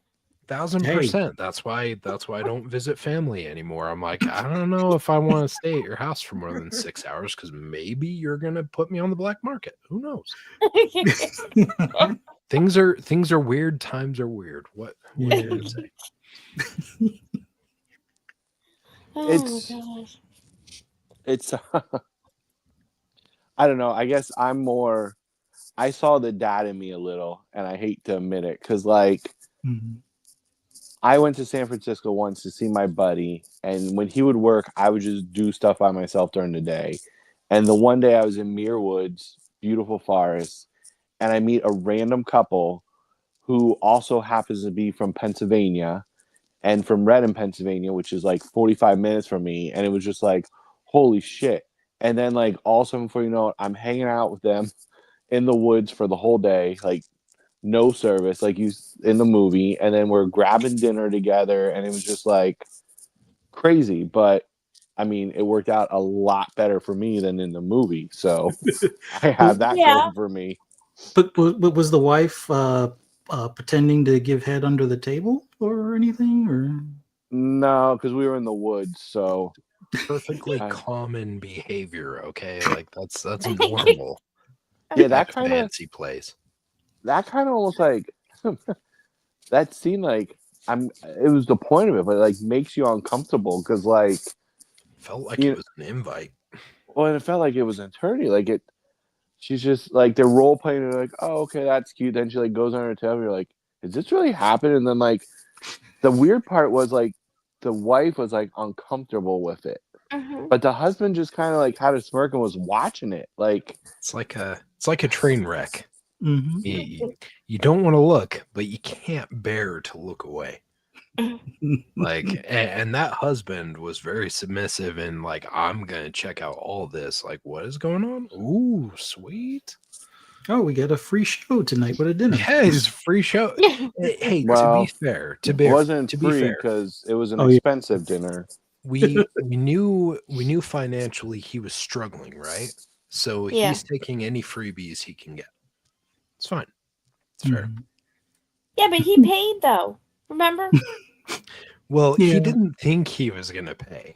1000%. That's why I don't visit family anymore. I'm like, I don't know if I want to stay at your house for more than 6 hours because maybe you're gonna put me on the black market. Who knows? Things are weird. Times are weird. What can I say? It's I don't know. I guess I saw the dad in me a little, and I hate to admit it because like I went to San Francisco once to see my buddy, and when he would work, I would just do stuff by myself during the day. And the one day I was in Muir Woods, beautiful forest, and I meet a random couple who also happens to be from Pennsylvania and from Reading, Pennsylvania, which is like 45 minutes from me. And it was just like, holy shit. And then like all of a sudden, before you know it, I'm hanging out with them in the woods for the whole day, like no service, like you in the movie. And then we're grabbing dinner together, and it was just like crazy. But I mean, it worked out a lot better for me than in the movie. So I have that going for me. But was the wife pretending to give head under the table or anything? Or no, because we were in the woods. So perfectly common behavior. Okay, like that's normal. Yeah, that kind of fancy place. That kind of almost like that scene. Like it was the point of it, but it, like makes you uncomfortable because like felt like it was an invite. Well, and it felt like it was an eternity. Like it. She's just like they're role playing. Like, oh, okay, that's cute. Then she like goes on her tail. You're like, is this really happening? And then like the weird part was like the wife was like uncomfortable with it. But the husband just kind of like had a smirk and was watching it. Like It's like a train wreck. Mm-hmm. You don't want to look, but you can't bear to look away. Like, and that husband was very submissive and like, I'm gonna check out all this. Like, what is going on? Ooh, sweet. Oh, we got a free show tonight with a dinner. Yeah, it's a free show. Hey, Well, to be fair, it wasn't free because it was an expensive dinner. we knew financially he was struggling, right? So he's taking any freebies he can get. It's fine. It's fair. Mhm. Yeah, but he paid though. Remember? Well, Yeah. he didn't think he was gonna pay.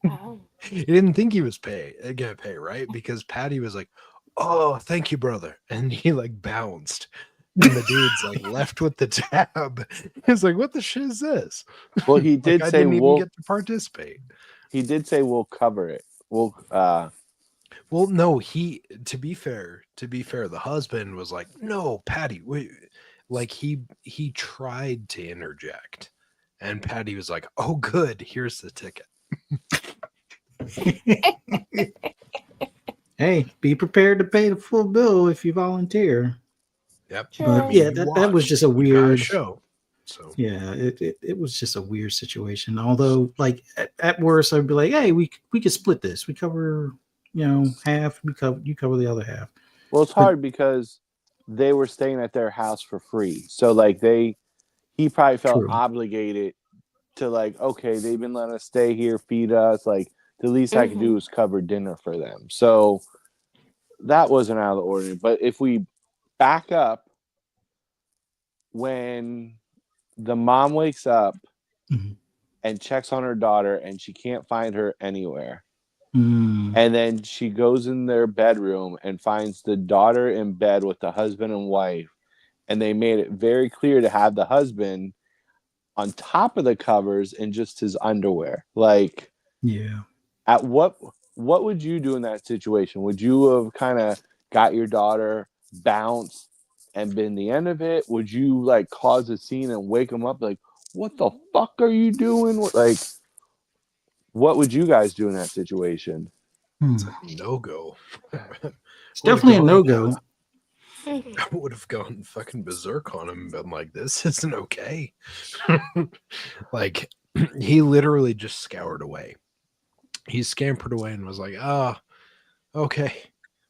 Oh. He didn't think he was gonna pay, right? Because Patty was like, "Oh, thank you, brother," and he like bounced, and the dude's like left with the tab. He's like, "What the shit is this?" Well, he Like, did I say didn't even get to participate. He did say we'll cover it. We'll Well, no, to be fair, the husband was like, "No, Patty, wait." Like he tried to interject, and Patty was like, "Oh, good, here's the ticket." Hey, be prepared to pay the full bill if you volunteer. Yep. True. But yeah, that was just a You got weird show. So Yeah, it was just a weird situation. Although, like at worst, I'd be like, "Hey, we could split this. We cover, half. You cover the other half." well, it's hard because they were staying at their house for free. So like he probably felt True. obligated to like, okay, they've been letting us stay here, feed us. Like the least I could do is cover dinner for them. So that wasn't out of the ordinary. But if we back up, when the mom wakes up Mhm. and checks on her daughter and she can't find her anywhere. Mm. And then she goes in their bedroom and finds the daughter in bed with the husband and wife. And they made it very clear to have the husband on top of the covers in just his underwear. Like, Yeah. at what would you do in that situation? Would you have kind of got your daughter bounced and been the end of it? Would you like cause a scene and wake them up like, what the fuck are you doing? Like, what would you guys do in that situation? it's a no-go. It's definitely a no-go. I would have gone fucking berserk on him and been like, this isn't okay. Like, he literally just scoured away. He scampered away and was like, okay.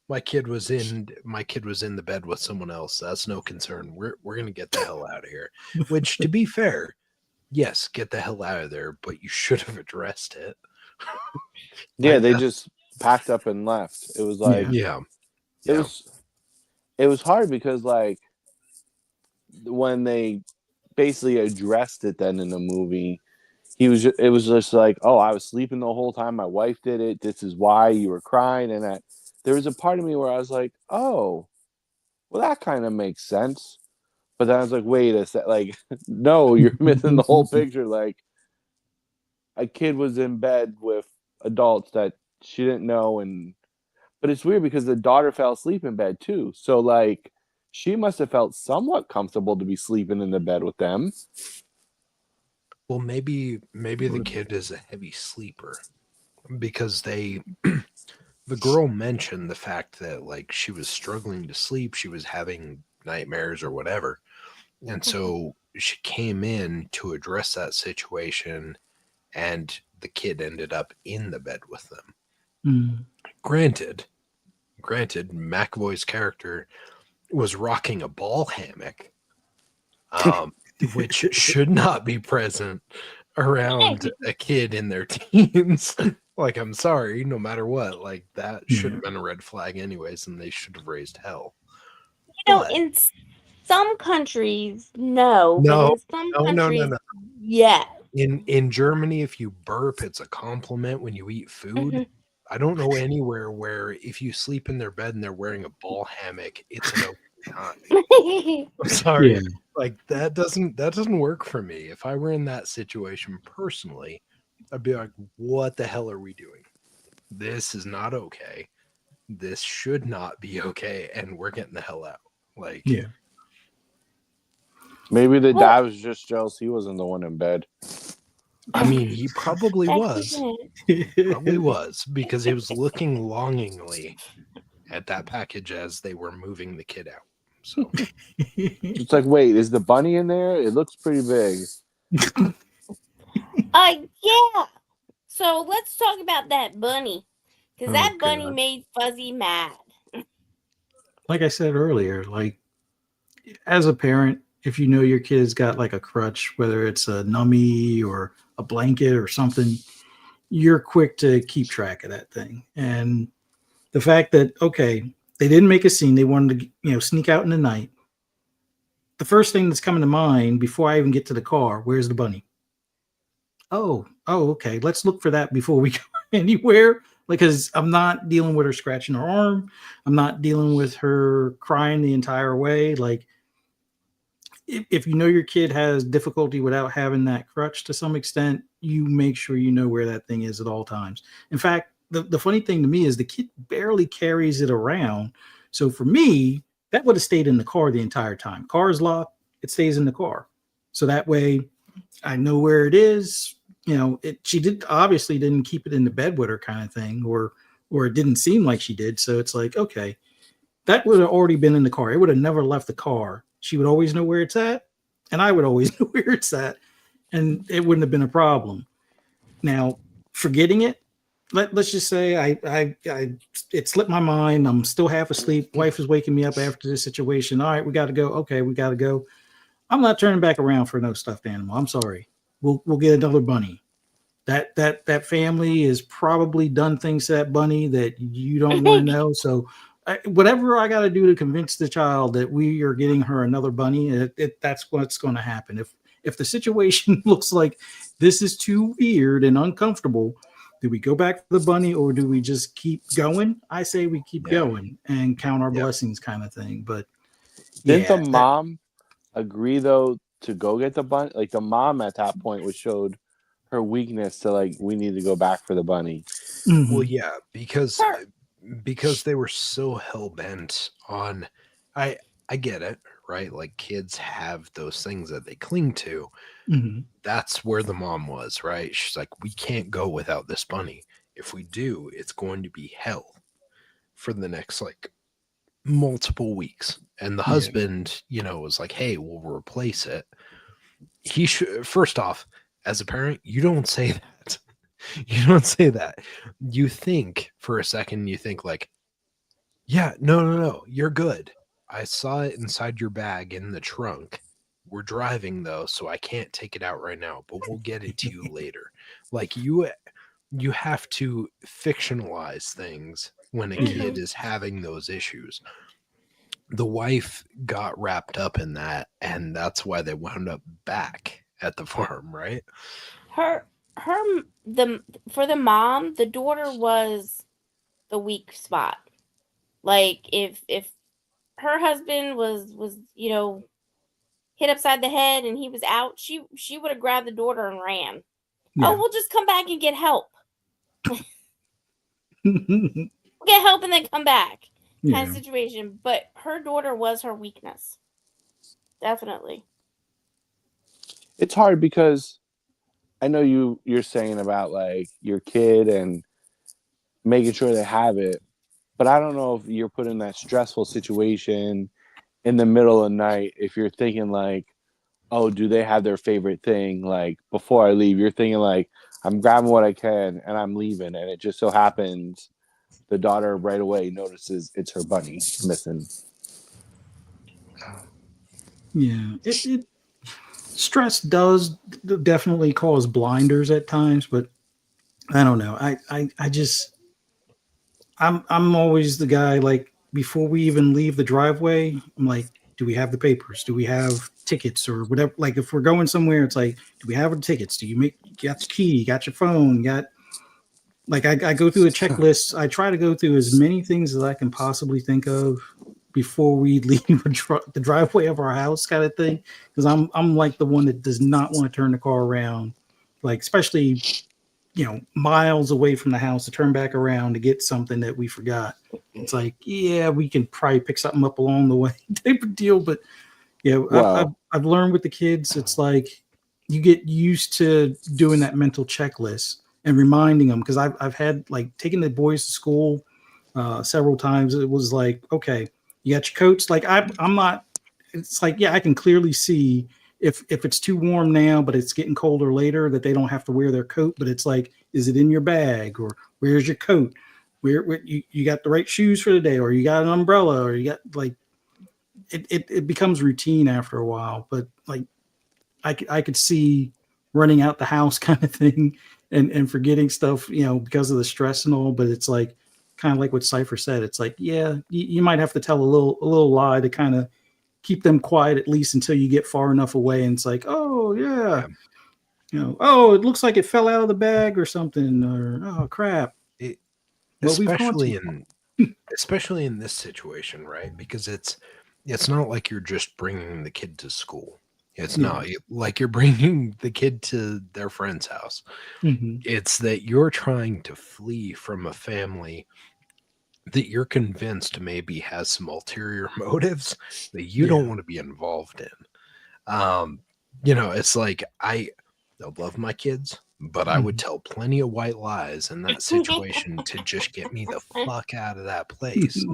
My kid was in the bed with someone else. That's no concern. We're gonna get the hell out of here. Which, to be fair, yes, get the hell out of there, but you should have addressed it. Yeah, Like, they just packed up and left. It was like, it was hard because like when they basically addressed it then in the movie, it was just like, oh, I was sleeping the whole time. My wife did it. This is why you were crying. And there was a part of me where I was like, oh, well, that kind of makes sense. But then I was like, wait a sec, like, no, you're missing the whole picture. Like, a kid was in bed with adults that she didn't know, but it's weird because the daughter fell asleep in bed too. So like, she must have felt somewhat comfortable to be sleeping in the bed with them. well, maybe the kid is a heavy sleeper because the girl mentioned the fact that like she was struggling to sleep, she was having nightmares or whatever. And so she came in to address that situation, and the kid ended up in the bed with them. Mm. Granted, McAvoy's character was rocking a ball hammock, which should not be present around a kid in their teens. Like, I'm sorry, no matter what, like that should have been a red flag anyways, and they should have raised hell. In some countries, no, but in some countries, yeah. In Germany, if you burp, it's a compliment when you eat food. I don't know anywhere where if you sleep in their bed and they're wearing a ball hammock, it's an okay time. I'm sorry. Yeah. Like that doesn't work for me. If I were in that situation personally, I'd be like, what the hell are we doing? This is not okay. This should not be okay, and we're getting the hell out. Like, Yeah. Maybe the dad was just jealous he wasn't the one in bed. I mean, he probably That was. Probably was, because he was looking longingly at that package as they were moving the kid out. So It's like, wait, is the bunny in there? It looks pretty big. Yeah. So let's talk about that bunny. Because Oh, that bunny God. made Fuzzy mad. Like I said earlier, like as a parent, if you know your kid's got like a crutch, whether it's a nummy or a blanket or something, you're quick to keep track of that thing. And the fact that, okay, they didn't make a scene, they wanted to, sneak out in the night. The first thing that's coming to mind before I even get to the car, where's the bunny? Oh, okay. Let's look for that before we go anywhere. Because I'm not dealing with her scratching her arm. I'm not dealing with her crying the entire way. Like, if you know your kid has difficulty without having that crutch to some extent, you make sure you know where that thing is at all times. In fact, the funny thing to me is the kid barely carries it around. So for me, that would have stayed in the car the entire time. Car is locked, it stays in the car. So that way I know where it is. She obviously didn't keep it in the bed with her kind of thing, or it didn't seem like she did. So it's like, okay, that would have already been in the car. It would have never left the car. She would always know where it's at, and I would always know where it's at, and it wouldn't have been a problem. Now, forgetting it, let's just say I it slipped my mind. I'm still half asleep. Wife is waking me up after this situation. All right, we got to go. Okay, we got to go. I'm not turning back around for no stuffed animal. I'm sorry. We'll get another bunny. That family has probably done things to that bunny that you don't want to know. So whatever I got to do to convince the child that we are getting her another bunny, that's what's going to happen. If the situation looks like this is too weird and uncomfortable, do we go back to the bunny or do we just keep going? I say we keep going and count our blessings, kind of thing. But didn't the mom agree though to go get the bunny? Like the mom at that point was showed her weakness to like, we need to go back for the bunny. Mm-hmm. Well, yeah, because they were so hell-bent on, I get it, right? Like kids have those things that they cling to. Mm-hmm. That's where the mom was, right? She's like, we can't go without this bunny. If we do, it's going to be hell for the next like multiple weeks. And the husband, was like, hey, we'll replace it. He should, first off, as a parent, you don't say that. You don't say that. You think for a second, you think like, yeah, no, you're good. I saw it inside your bag in the trunk. We're driving though, so I can't take it out right now, but we'll get it to you later. Like you have to fictionalize things when a kid is having those issues. The wife got wrapped up in that, and that's why they wound up back at the farm, right? For the mom, the daughter was the weak spot. Like if her husband was hit upside the head and he was out, she would have grabbed the daughter and ran. Oh, we'll just come back and get help. We'll get help and then come back. Kind of situation. But her daughter was her weakness. Definitely. It's hard because I know you're saying about like your kid and making sure they have it, but I don't know if you're put in that stressful situation in the middle of the night if you're thinking like, oh, do they have their favorite thing? Like before I leave, you're thinking like, I'm grabbing what I can and I'm leaving, and it just so happens the daughter right away notices it's her bunny missing. Yeah, stress does definitely cause blinders at times, but I don't know. I'm always the guy, like before we even leave the driveway, I'm like, do we have the papers? Do we have tickets or whatever? Like if we're going somewhere, it's like, do we have the tickets? Do you got your key? Got your phone? I go through a checklist. I try to go through as many things as I can possibly think of before we leave the driveway of our house, kind of thing. Because I'm like the one that does not want to turn the car around, like especially miles away from the house, to turn back around to get something that we forgot. It's like, yeah, we can probably pick something up along the way, type of deal. But yeah, Wow. I've learned with the kids, it's like you get used to doing that mental checklist and reminding them, because I've had like taking the boys to school several times. It was like, okay, you got your coats. Like I'm not. It's like, yeah, I can clearly see if it's too warm now, but it's getting colder later, that they don't have to wear their coat. But it's like, is it in your bag, or where's your coat? Where you got the right shoes for the day, or you got an umbrella, or you got like it becomes routine after a while. But like I could see running out the house kind of thing, and forgetting stuff, because of the stress and all. But it's like kind of like what Cypher said. It's like, yeah, you might have to tell a little lie to kind of keep them quiet, at least until you get far enough away. And it's like, oh yeah, oh, it looks like it fell out of the bag or something, or oh crap. It, Well, we've gone especially too especially in this situation, right? Because it's not like you're just bringing the kid to school. It's Yeah. not like you're bringing the kid to their friend's house. hmm It's that you're trying to flee from a family that you're convinced maybe has some ulterior motives that you don't Yeah. want to be involved in. It's like I love my kids, but I would tell plenty of white lies in that situation to just get me the fuck out of that place.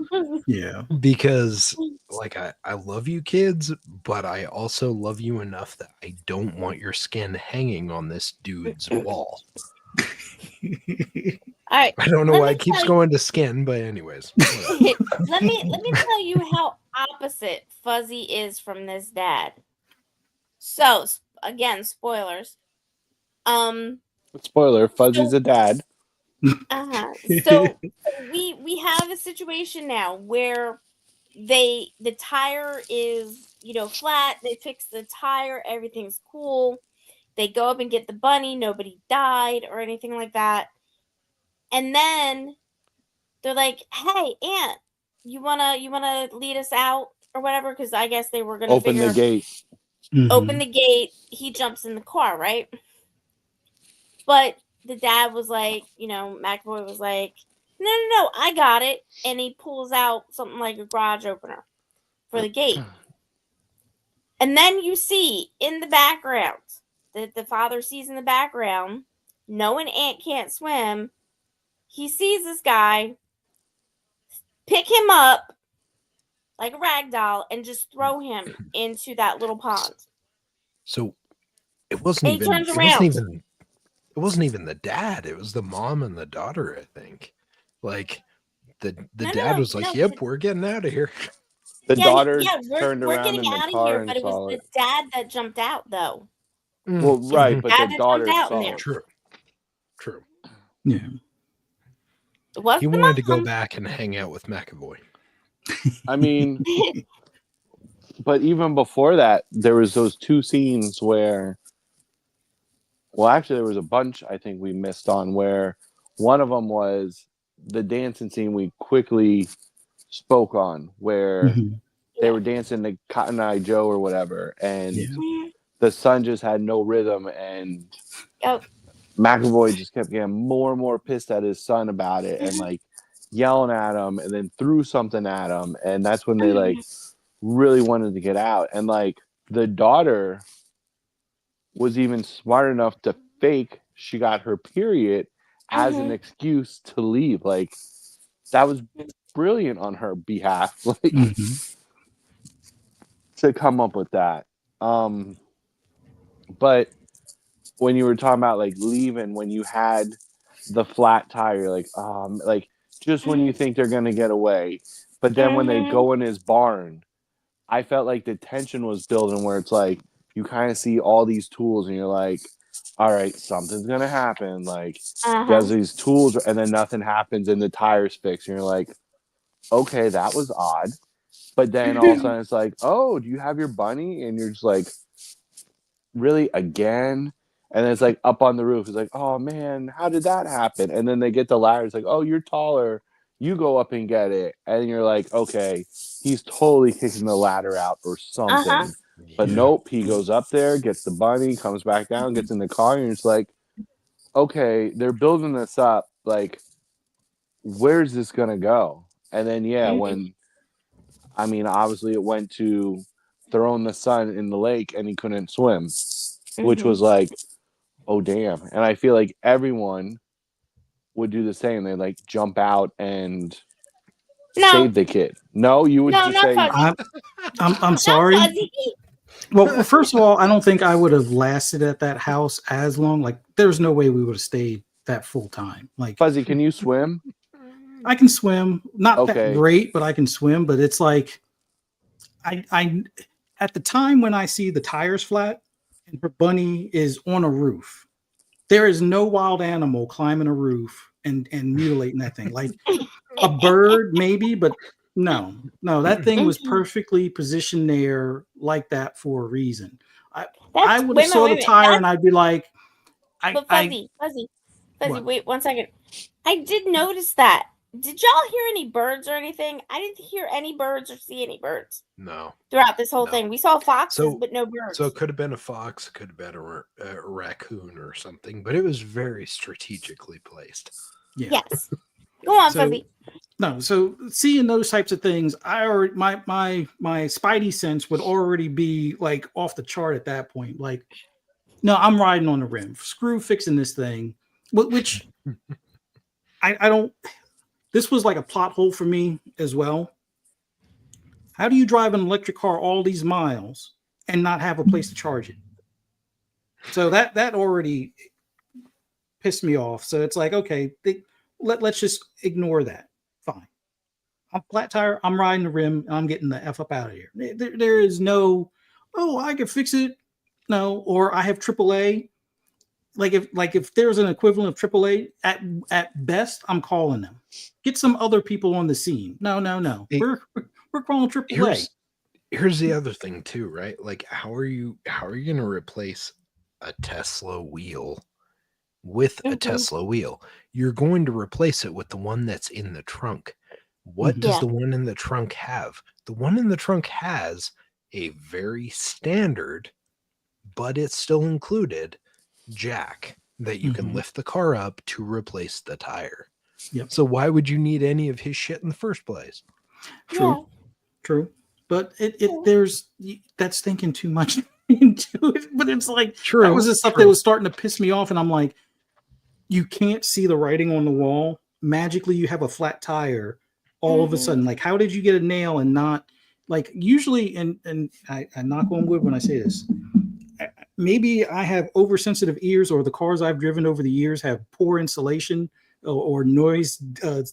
Yeah. Because like I love you kids, but I also love you enough that I don't want your skin hanging on this dude's wall. All right. I don't know Let why me it keeps tell going to skin, but anyways. let me tell you how opposite Fuzzy is from this dad. So again, spoilers. Spoiler: Fuzzy's So, a dad. so we have a situation now where the tire is flat. They fix the tire. Everything's cool. They go up and get the bunny. Nobody died or anything like that. And then they're like, "Hey, Aunt, you wanna lead us out or whatever?" Because I guess they were gonna Open the gate. open the gate. He jumps in the car, right? But the dad was like, McAvoy was like, "No, I got it," and he pulls out something like a garage opener for the gate. And then you see in the background that the father sees in the background, knowing Aunt can't swim, he sees this guy pick him up like a rag doll and just throw him into that little pond. So it And wasn't he even turns it around. wasn't even the dad, it was the mom and the daughter, I think. Like the dad was like, No. "Yep, we're getting out of here." The daughter we're turned around getting in the out of car here, and but it was saw the it. dad that jumped out, though. Well, right, but the Dad that daughter jumped out in saw there. it. True. Yeah. It was He the wanted to go mom. back and hang out with McAvoy. I mean, but even before that, there was those two scenes where, well, actually, there was a bunch I think we missed on, where one of them was the dancing scene we quickly spoke on, where Mhm. they were dancing the Cotton Eye Joe or whatever, and Yeah. the son just had no rhythm, and Oh, McAvoy just kept getting more and more pissed at his son about it, and like yelling at him, and then threw something at him, and that's when they like really wanted to get out. And like the daughter was even smart enough to fake she got her period as an excuse to leave. Like that was brilliant on her behalf, like to come up with that. But when you were talking about like leaving, when you had the flat tire, like just when you think they're gonna get away, but then when they go in his barn, I felt like the tension was building where it's like you kind of see all these tools and you're like, all right, something's gonna happen. Like does these tools, and then nothing happens and the tire's fixed, and you're like, okay, that was odd. But then all of a sudden it's like, oh, do you have your bunny? And you're just like, really again? And then it's like up on the roof. It's like, oh man, how did that happen? And then they get the ladder. It's like, oh, you're taller. You go up and get it. And you're like, okay, he's totally kicking the ladder out or something. But nope, he goes up there, gets the bunny, comes back down, gets in the car, and it's like, okay, they're building this up. Like, where's this gonna go? And then when I mean, obviously it went to throwing the son in the lake and he couldn't swim. which Mm-hmm. was like, oh damn. And I feel like everyone would do the same. They like jump out and No, save the kid. No, you would no, just not say Fuzzy. I'm Not sorry. Fuzzy. Well, first of all, I don't think I would have lasted at that house as long. Like, there's no way we would have stayed that full time. Like, Fuzzy, can you swim? I can swim, not that Okay. great, but I can swim. But it's like, I at the time when I see the tires flat and her bunny is on a roof, there is no wild animal climbing a roof and mutilating that thing. Like a bird, maybe, but no, that thing was perfectly positioned there like that for a reason. I That's would have saw the tire and I'd be like, But I Fuzzy, what? wait 1 second. I did notice that. Did y'all hear any birds or anything? I didn't hear any birds or see any birds No. throughout this whole No. thing. We saw foxes, So- but no birds. So it could have been a fox, it could have been a raccoon or something, but it was very strategically placed. Yeah. Yes. Go on, So- Fuzzy. No, so seeing those types of things, I already my spidey sense would already be like off the chart at that point. Like, no, I'm riding on the rim. Screw fixing this thing. Which I don't. This was like a plot hole for me as well. How do you drive an electric car all these miles and not have a place to charge it? So that already pissed me off. So it's like, okay, let's just ignore that. Fine. I'm flat tire. I'm riding the rim. And I'm getting the F up out of here. There is no, oh, I can fix it. No, or I have AAA. Like if there's an equivalent of AAA, at best, I'm calling them. Get some other people on the scene. No. Hey, We're calling AAA. Here's the other thing too, right? Like how are you going to replace a Tesla wheel with a Tesla wheel? You're going to replace it with the one that's in the trunk. What does the one in the trunk have? The one in the trunk has a very standard, but it's still included, jack that you can lift the car up to replace the tire. Yep. So why would you need any of his shit in the first place? True. But there's that's thinking too much into it. But it's like that was the stuff that was starting to piss me off, and I'm like, you can't see the writing on the wall. Magically, you have a flat tire. All of a sudden, like, how did you get a nail and not like usually? And I knock on wood when I say this. Maybe I have oversensitive ears, or the cars I've driven over the years have poor insulation or noise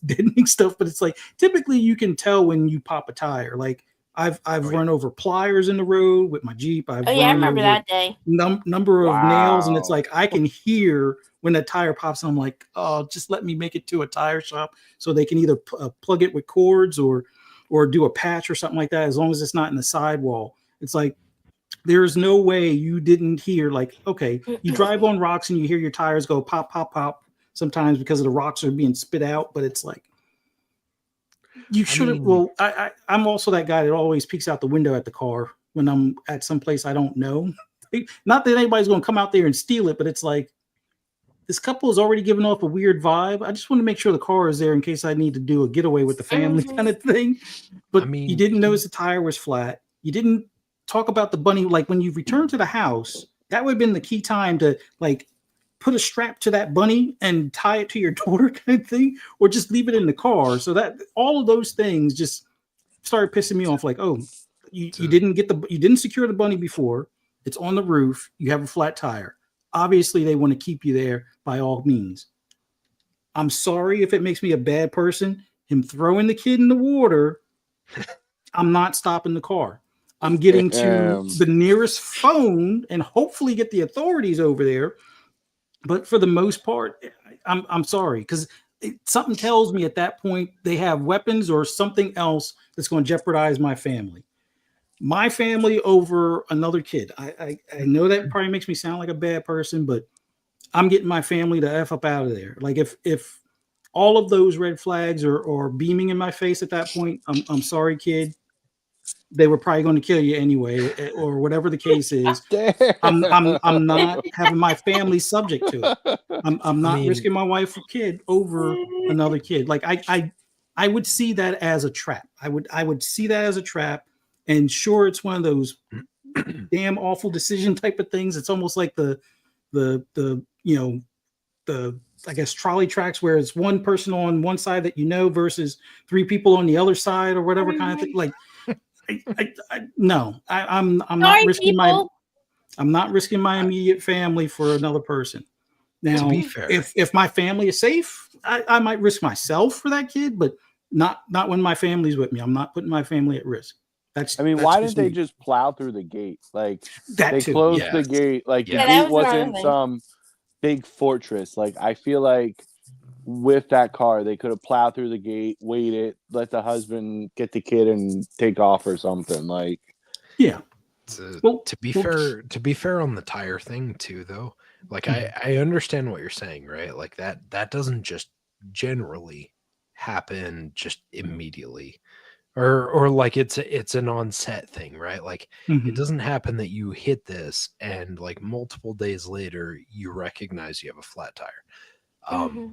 deadening stuff. But it's like typically you can tell when you pop a tire. Like I've run over pliers in the road with my Jeep. I remember that day. Number of nails, and it's like I can hear when that tire pops. And I'm like, oh, just let me make it to a tire shop so they can either plug it with cords or do a patch or something like that. As long as it's not in the sidewall, it's like. There's no way you didn't hear, like, okay, you drive on rocks and you hear your tires go pop, pop, pop sometimes because of the rocks are being spit out. But it's like, you should have. Well, I'm also that guy that always peeks out the window at the car when I'm at some place I don't know. Not that anybody's going to come out there and steal it, but it's like, this couple is already giving off a weird vibe. I just want to make sure the car is there in case I need to do a getaway with the family kind of thing. But you didn't notice the tire was flat. You didn't talk about the bunny. Like when you return to the house, that would have been the key time to like put a strap to that bunny and tie it to your door kind of thing, or just leave it in the car. So that all of those things just started pissing me off. Like, oh, you didn't secure the bunny before. It's on the roof. You have a flat tire. Obviously, they want to keep you there by all means. I'm sorry if it makes me a bad person. Him throwing the kid in the water, I'm not stopping the car. I'm getting to the nearest phone and hopefully get the authorities over there. But for the most part, I'm sorry, because something tells me at that point they have weapons or something else that's going to jeopardize my family. My family over another kid. I know that probably makes me sound like a bad person, but I'm getting my family to F up out of there. Like if all of those red flags are beaming in my face at that point, I'm sorry, kid. They were probably going to kill you anyway, or whatever the case is. I'm not having my family subject to it. I'm not risking my wife or kid over another kid. Like I would see that as a trap. I would see that as a trap. And sure, it's one of those damn awful decision type of things. It's almost like the I guess trolley tracks where it's one person on one side that versus three people on the other side or whatever kind of thing. Like, I'm not Sorry, risking people. my immediate family for another person. Now, To be fair, if my family is safe, I might risk myself for that kid, but not when my family's with me. I'm not putting my family at risk. Why didn't they just plow through the gate? Like that they too. closed the gate. Like the that gate was another wasn't thing. some big fortress. Like I feel like with that car, they could have plowed through the gate, waited, let the husband get the kid and take off or something. Like, yeah. To be fair on the tire thing too, though, like I understand what you're saying, right? Like that doesn't just generally happen just immediately, or like it's an on-set thing, right? Like it doesn't happen that you hit this and like multiple days later you recognize you have a flat tire.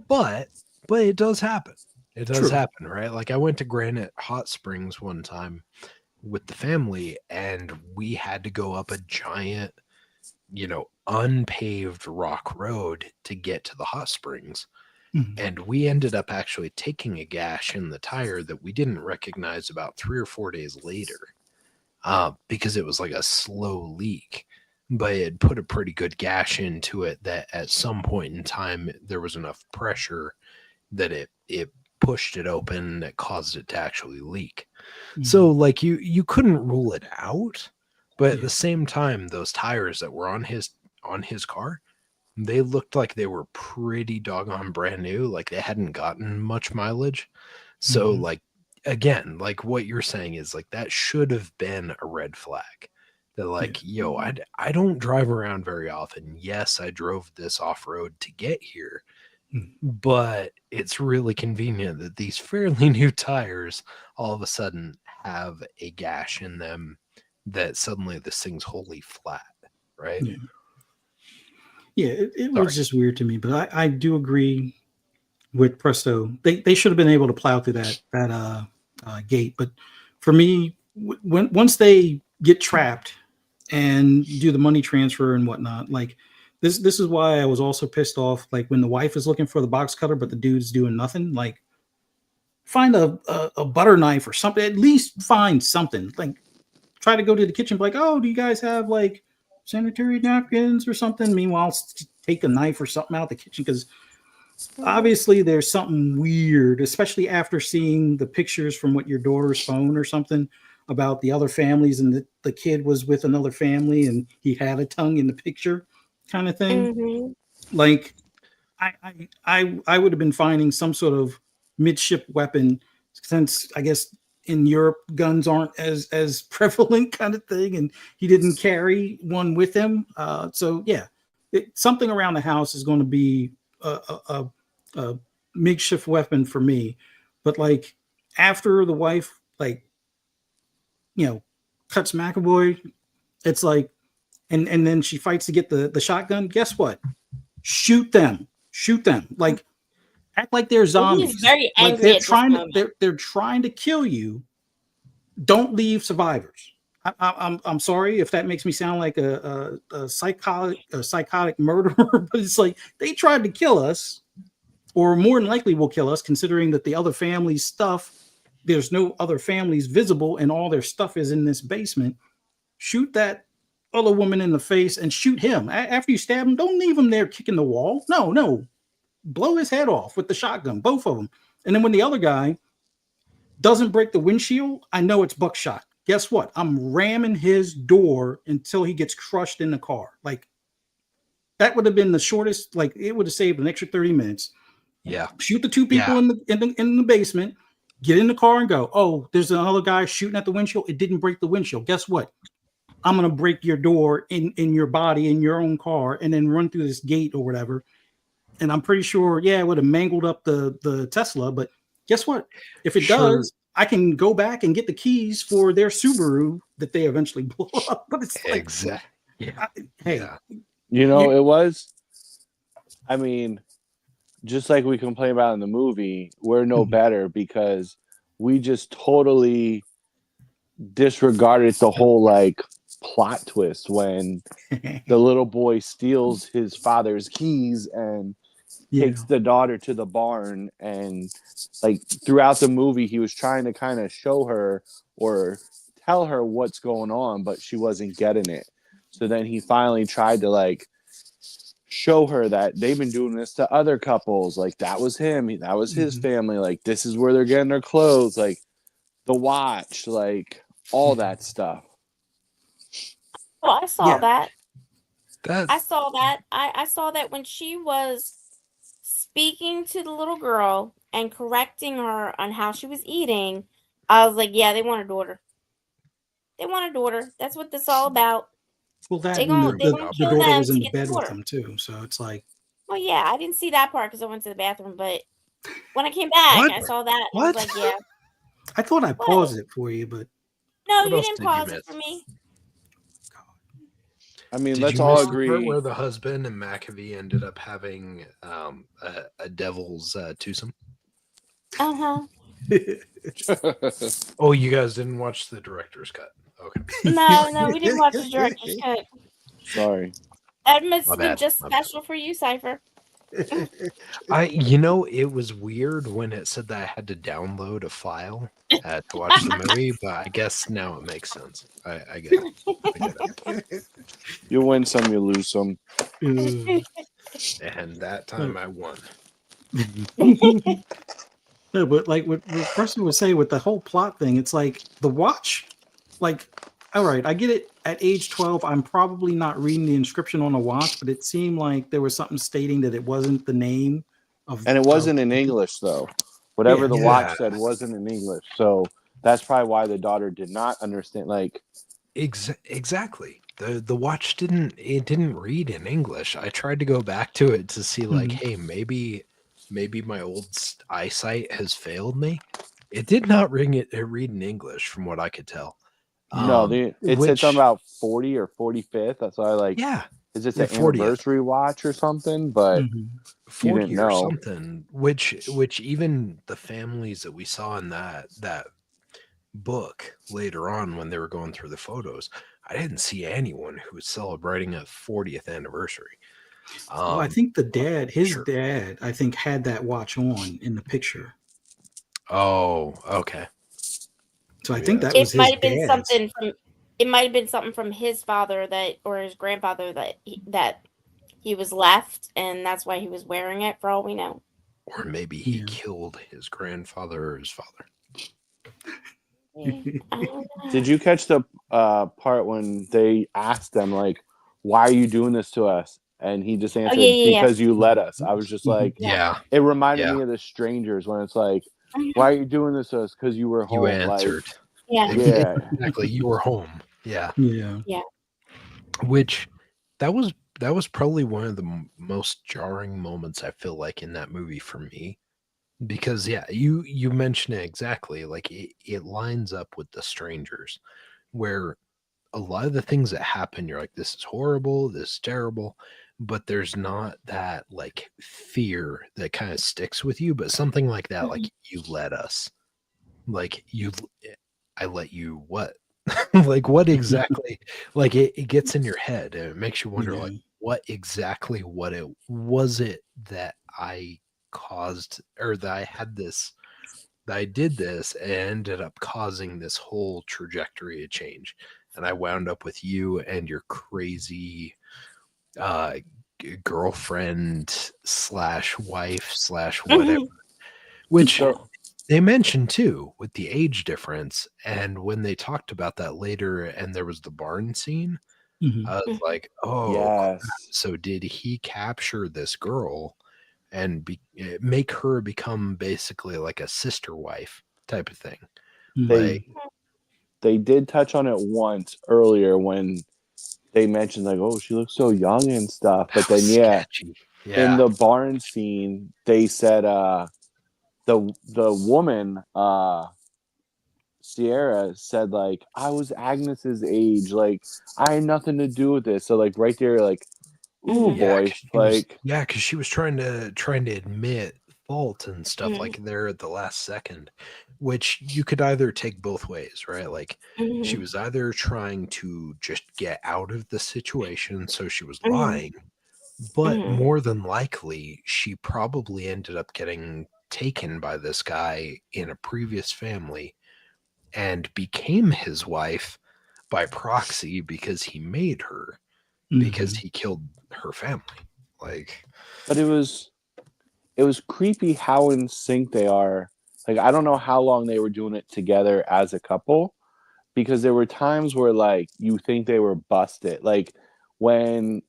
But it does happen. It does happen, right? Like I went to Granite Hot Springs one time with the family, and we had to go up a giant, unpaved rock road to get to the hot springs. And we ended up actually taking a gash in the tire that we didn't recognize about 3 or 4 days later, because it was like a slow leak, but it put a pretty good gash into it that at some point in time there was enough pressure that it pushed it open that caused it to actually leak. So like you couldn't rule it out, but at the same time, those tires that were on his car, they looked like they were pretty doggone brand new, like they hadn't gotten much mileage. So like again, like what you're saying is like that should have been a red flag. That like, I don't drive around very often. Yes, I drove this off-road to get here. But it's really convenient that these fairly new tires all of a sudden have a gash in them that suddenly this thing's wholly flat, right? Yeah, it was just weird to me, but I do agree with Presto. They should have been able to plow through that gate. But for me, once they get trapped and do the money transfer and whatnot, like this is why I was also pissed off. Like when the wife is looking for the box cutter, but the dude's doing nothing. Like find a butter knife or something. At least find something. Like try to go to the kitchen, like, oh, do you guys have like sanitary napkins or something? Meanwhile, take a knife or something out of the kitchen, because obviously there's something weird, especially after seeing the pictures from your daughter's phone or something about the other families, and the kid was with another family and he had a tongue in the picture kind of thing. Like I would have been finding some sort of midship weapon, since I guess in Europe guns aren't as prevalent kind of thing, and he didn't carry one with him. So yeah, something around the house is going to be a makeshift weapon for me. But like after the wife cuts McAvoy, it's like, and then she fights to get the shotgun. Guess what? Shoot them. Like act like they're zombies. He's very angry. Like they're trying to kill you. Don't leave survivors. I'm sorry if that makes me sound like a psychotic murderer, but it's like they tried to kill us, or more than likely will kill us, considering that the other family's stuff, there's no other families visible, and all their stuff is in this basement. Shoot that other woman in the face and shoot him. After you stab him, don't leave him there kicking the wall. No. Blow his head off with the shotgun, both of them. And then when the other guy doesn't break the windshield, I know it's buckshot. Guess what? I'm ramming his door until he gets crushed in the car. Like that would have been the shortest. Like it would have saved an extra 30 minutes. Yeah. Shoot the two people in the basement, get in the car and go. Oh, there's another guy shooting at the windshield. It didn't break the windshield. Guess what? I'm going to break your door in your body, in your own car, and then run through this gate or whatever. And I'm pretty sure, it would have mangled up the Tesla. But guess what? If it does, I can go back and get the keys for their Subaru that they eventually blow up. But it's like, exactly. It was, I mean, just like we complain about in the movie, we're no better because we just totally disregarded the whole like plot twist when the little boy steals his father's keys and takes the daughter to the barn, and like throughout the movie he was trying to kind of show her or tell her what's going on, but she wasn't getting it. So then he finally tried to like show her that they've been doing this to other couples, like that was him, that was his family, like this is where they're getting their clothes, like the watch, like all that stuff. Well, I saw that. That I saw that. I saw that when she was speaking to the little girl and correcting her on how she was eating. I was like, yeah, they want a daughter. They want a daughter. That's what this is all about. Well, that They and gonna the kill daughter them was to in the get the bed with daughter. him too, so it's like. Well, yeah, I didn't see that part because I went to the bathroom, but when I came back, What? I saw that and I What? was like, yeah. I thought I What? paused it for you, but No, What you else didn't did you pause it miss? for me. I mean, Did let's you all miss the part agree. where the husband and McAfee ended up having a devil's twosome? Uh-huh. Oh, you guys didn't watch the director's cut. Okay. No, we didn't watch the director's cut. Sorry. That must My have been bad, just my bad. special for you, Cypher. It was weird when it said that I had to download a file to watch the movie, but I guess now it makes sense. I get it. I get it. You win some, you lose some. And that time I won. No, but like what Preston was saying with the whole plot thing, it's like the watch, like, all right, I get it. At age 12, I'm probably not reading the inscription on the watch, but it seemed like there was something stating that it wasn't the name of. And it wasn't in English, though. Whatever the Yeah. watch said wasn't in English. So that's probably why the daughter did not understand. Like, Exactly. The watch didn't read in English. I tried to go back to it to see like, hey, maybe my old eyesight has failed me. It did not read in English from what I could tell. no, it said something about 40 or 45th. That's why, like, yeah, is this the an 40th. anniversary watch or something? But 40 didn't or know. something. Which even the families that we saw in that book later on when they were going through the photos, I didn't see anyone who was celebrating a 40th anniversary. Well, I think the dad, his sure. dad, I think had that watch on in the picture. Oh, okay. So I think that was It might his have been dad's. something from. It might have been something from his father or his grandfather that he was left, and that's why he was wearing it. For all we know. Or maybe he killed his grandfather or his father. Did you catch the part when they asked them, like, why are you doing this to us? And he just answered, because you let us. I was just like, it reminded me of The Strangers when it's like, why are you doing this to us? Because you were home. You answered. Like, exactly. You were home. Yeah. Which that was probably one of the most jarring moments I feel like in that movie for me. Because you mentioned it exactly. Like it lines up with The Strangers, where a lot of the things that happen, you're like, this is horrible, this is terrible, but there's not that like fear that kind of sticks with you. But something like that, like you let us, like I let you what? Like what exactly? Like it gets in your head and it makes you wonder, like what exactly what it was it that I caused, or that I had this, that I did this and ended up causing this whole trajectory of change. And I wound up with you and your crazy girlfriend / wife / whatever, which they mentioned too with the age difference. And when they talked about that later and there was the barn scene, I was like, oh, crap. So did he capture this girl and make her become basically like a sister wife type of thing? They did touch on it once earlier when they mentioned, like, oh, she looks so young and stuff. But then, in the barn scene, they said the woman, Sierra, said, like, I was Agnes's age. Like, I had nothing to do with this. So, like, right there, like, ooh, boy. Like, because she was trying to admit, fault and stuff Mhm. like there at the last second, which you could either take both ways, right? Like she Mhm. was either trying to just get out of the situation, so she was Mhm. lying, but Mhm. more than likely, she probably ended up getting taken by this guy in a previous family and became his wife by proxy because he made her, because Mhm. he killed her family. Like, But it was creepy how in sync they are. Like I don't know how long they were doing it together as a couple, because there were times where like you think they were busted. Like when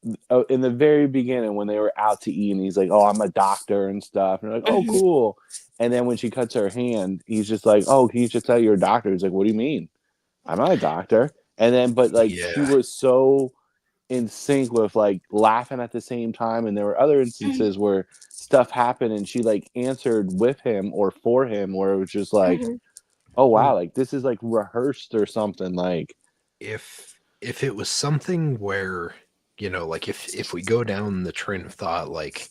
in the very beginning when they were out to eat and he's like, "Oh, I'm a doctor and stuff," and they're like, "Oh, Mhm. cool." And then when she cuts her hand, he's just like, "Oh, can you just tell you're a doctor?" He's like, "What do you mean? I'm not a doctor." And then but like she yeah, was so in sync with like laughing at the same time, and there were other Mhm. instances where stuff happened and she like answered with him or for him, where it was just like, Mhm. oh wow, well, like this is like rehearsed or something. Like if it was something where, like if we go down the train of thought, like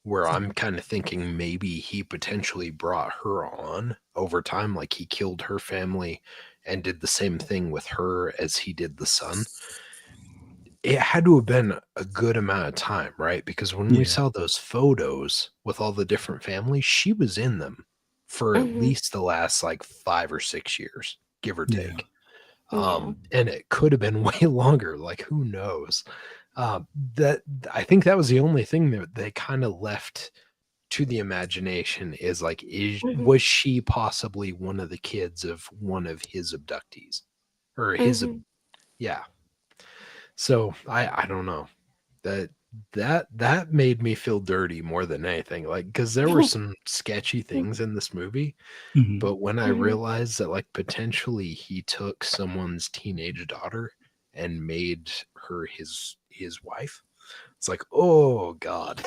where I'm kind of thinking maybe he potentially brought her on over time, like he killed her family and did the same thing with her as he did the son. It had to have been a good amount of time, right? Because when we Yeah. saw those photos with all the different families, she was in them for at Mhm. least the last like 5 or 6 years, give or Yeah. take. Yeah. And it could have been way longer. Like, who knows? That I think that was the only thing that they kind of left to the imagination, is like, Mhm. was she possibly one of the kids of one of his abductees or his? Mhm. Yeah. So I don't know, that that made me feel dirty more than anything, like because there were some sketchy things in this movie, Mhm. but when I Mhm. realized that like potentially he took someone's teenage daughter and made her his wife, it's like, oh god.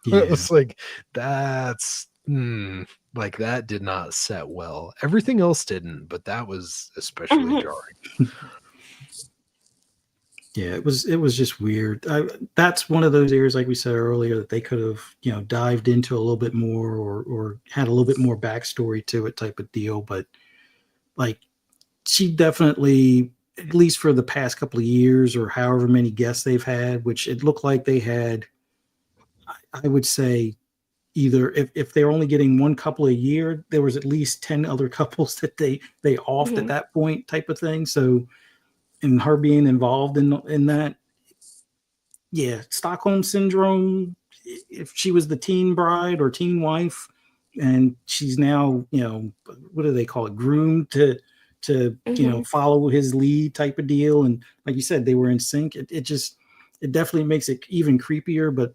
It Yeah. was like, that's like that did not set well. Everything else didn't, but that was especially Mhm. jarring. Yeah, it was just weird. That's one of those areas, like we said earlier, that they could have dived into a little bit more, or had a little bit more backstory to it, type of deal. But like, she definitely, at least for the past couple of years or however many guests they've had, which it looked like they had, I would say, either if they're only getting one couple a year, there was at least 10 other couples that they offed at Mhm. that point, type of thing. So, and her being involved in that, yeah, Stockholm syndrome. If she was the teen bride or teen wife, and she's now, what do they call it, groomed to Mhm. follow his lead, type of deal. And like you said, they were in sync. It definitely makes it even creepier. But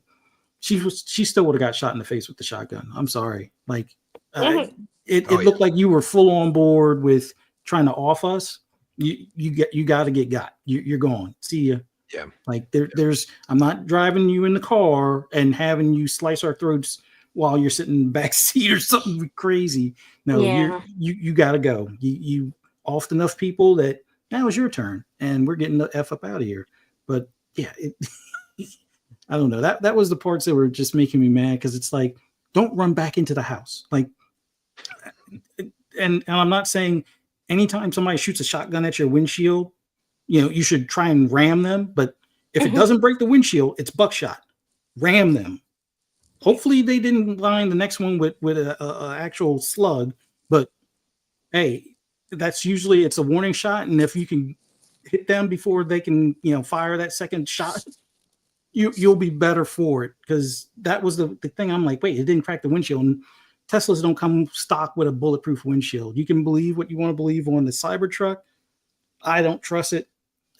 she still would have got shot in the face with the shotgun. I'm sorry. Like, uh, Mhm. Oh it yeah, looked like you were full on board with trying to off us. You got to get got. You're gone. See ya. yeah, Like, there's, I'm not driving you in the car and having you slice our throats while you're sitting in the back seat or something crazy. No, Yeah. you got to go. You offed enough people that now it's your turn, and we're getting the f up out of here. But yeah, I don't know. That was the parts that were just making me mad, because it's like, don't run back into the house. Like, and I'm not saying anytime somebody shoots a shotgun at your windshield, you should try and ram them. But if it Mhm. doesn't break the windshield, it's buckshot. Ram them. Hopefully they didn't line the next one with a actual slug. But hey, that's usually, it's a warning shot, and if you can hit them before they can fire that second shot, you'll be better for it. Because that was the thing. I'm like, wait, it didn't crack the windshield. And Teslas don't come stock with a bulletproof windshield. You can believe what you want to believe on the Cybertruck. I don't trust it.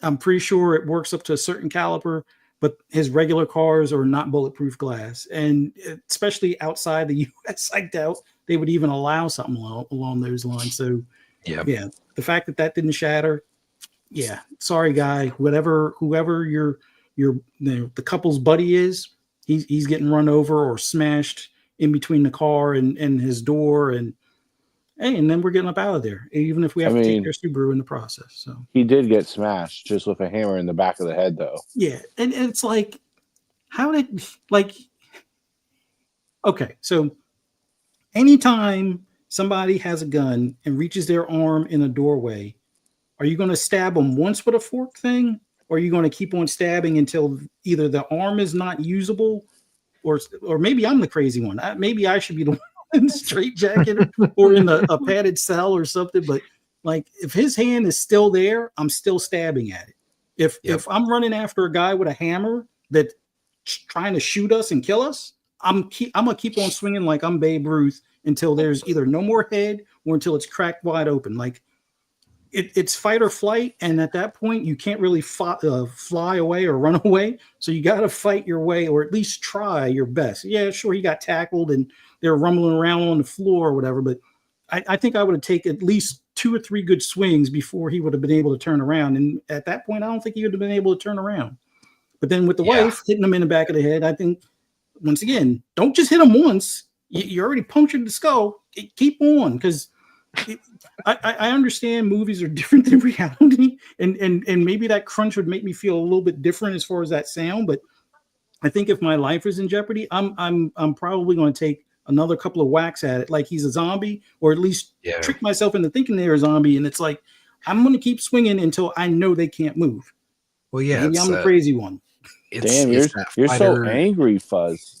I'm pretty sure it works up to a certain caliber, but his regular cars are not bulletproof glass. And especially outside the US, I doubt they would even allow something along those lines. So, yeah. yeah, the fact that didn't shatter, yeah, sorry, guy. Whoever the couple's buddy is, he's getting run over or smashed in between the car and his door. And hey, and then we're getting up out of there, even if we I have to take mean, their Subaru in the process. So, he did get smashed just with a hammer in the back of the head, though. yeah, and it's like, how did, like, okay, so anytime somebody has a gun and reaches their arm in a doorway, are you going to stab them once with a fork thing? Or are you going to keep on stabbing until either the arm is not usable, or maybe I'm the crazy one. Maybe I should be the one in the straitjacket or in a padded cell or something. But like, if his hand is still there, I'm still stabbing at it. If I'm running after a guy with a hammer that's trying to shoot us and kill us, I'm gonna keep on swinging like I'm Babe Ruth until there's either no more head or until it's cracked wide open. Like, it's fight or flight, and at that point you can't really fly away or run away, so you got to fight your way, or at least try your best. Yeah, sure, he got tackled and they're rumbling around on the floor or whatever, but I think I would have taken at least 2 or 3 good swings before he would have been able to turn around, and at that point I don't think he would have been able to turn around. But then with the wife hitting him in the back of the head, I think, once again, don't just hit him once. You already punctured the skull. Keep on, because I understand movies are different than reality, and maybe that crunch would make me feel a little bit different as far as that sound. But I think if my life is in jeopardy, I'm probably going to take another couple of whacks at it, like he's a zombie, or at least trick myself into thinking they're a zombie. And it's like, I'm going to keep swinging until I know they can't move. Well, yeah, maybe I'm the crazy one. Damn, you're so angry, Fuzz.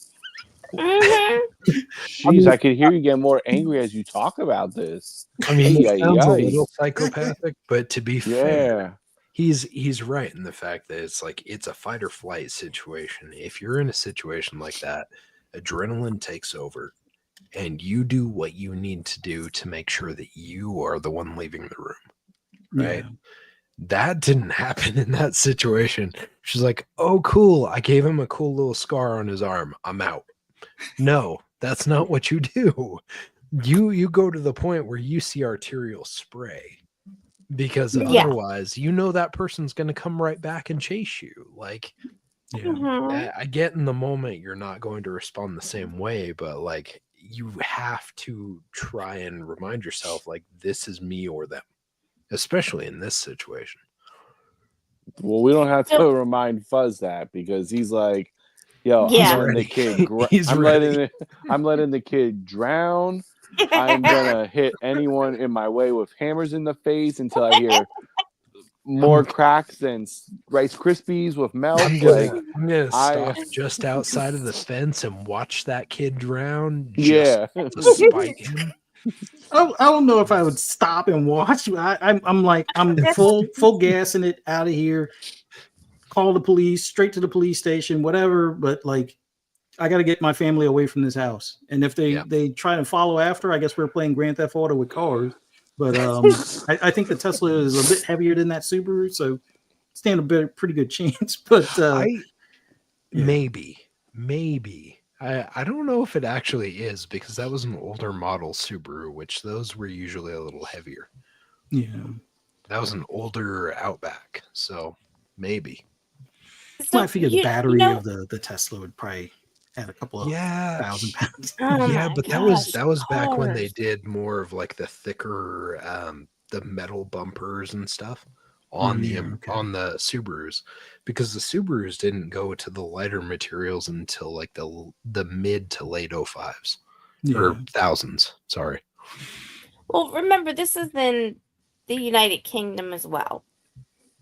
Jeez, I can hear you get more angry as you talk about this. I mean, it sounds a little psychopathic, but to be fair, he's right in the fact that it's a fight or flight situation. If you're in a situation like that, adrenaline takes over, and you do what you need to do to make sure that you are the one leaving the room, right? Yeah. That didn't happen in that situation. She's like, oh, cool, I gave him a cool little scar on his arm, I'm out. No, that's not what you do. You go to the point where you see arterial spray, because otherwise, that person's going to come right back and chase you. Like, I get in the moment you're not going to respond the same way, but like, you have to try and remind yourself, like, this is me or them, especially in this situation. Well, we don't have to remind Fuzz that, because he's like, yo, I'm letting the kid I'm letting the kid drown. I'm gonna hit anyone in my way with hammers in the face until I hear more cracks than Rice Krispies with milk. I'm gonna stop just outside of the fence and watch that kid drown. To spite him. I don't know if I would stop and watch. I'm full gassing it out of here. Call the police, straight to the police station, whatever. But like, I got to get my family away from this house. And if they try to follow after, I guess we're playing Grand Theft Auto with cars. But I think the Tesla is a bit heavier than that Subaru, so stand a pretty good chance. But maybe. I don't know if it actually is, because that was an older model Subaru, which those were usually a little heavier. Yeah. That was an older Outback, so maybe. Well, I figure the battery of the Tesla would probably add a couple of 1,000 pounds. But that was back when they did more of like the thicker the metal bumpers and stuff on the Subarus, because the Subarus didn't go to the lighter materials until like the mid to late 05s or thousands. Sorry. Well, remember, this is in the United Kingdom as well.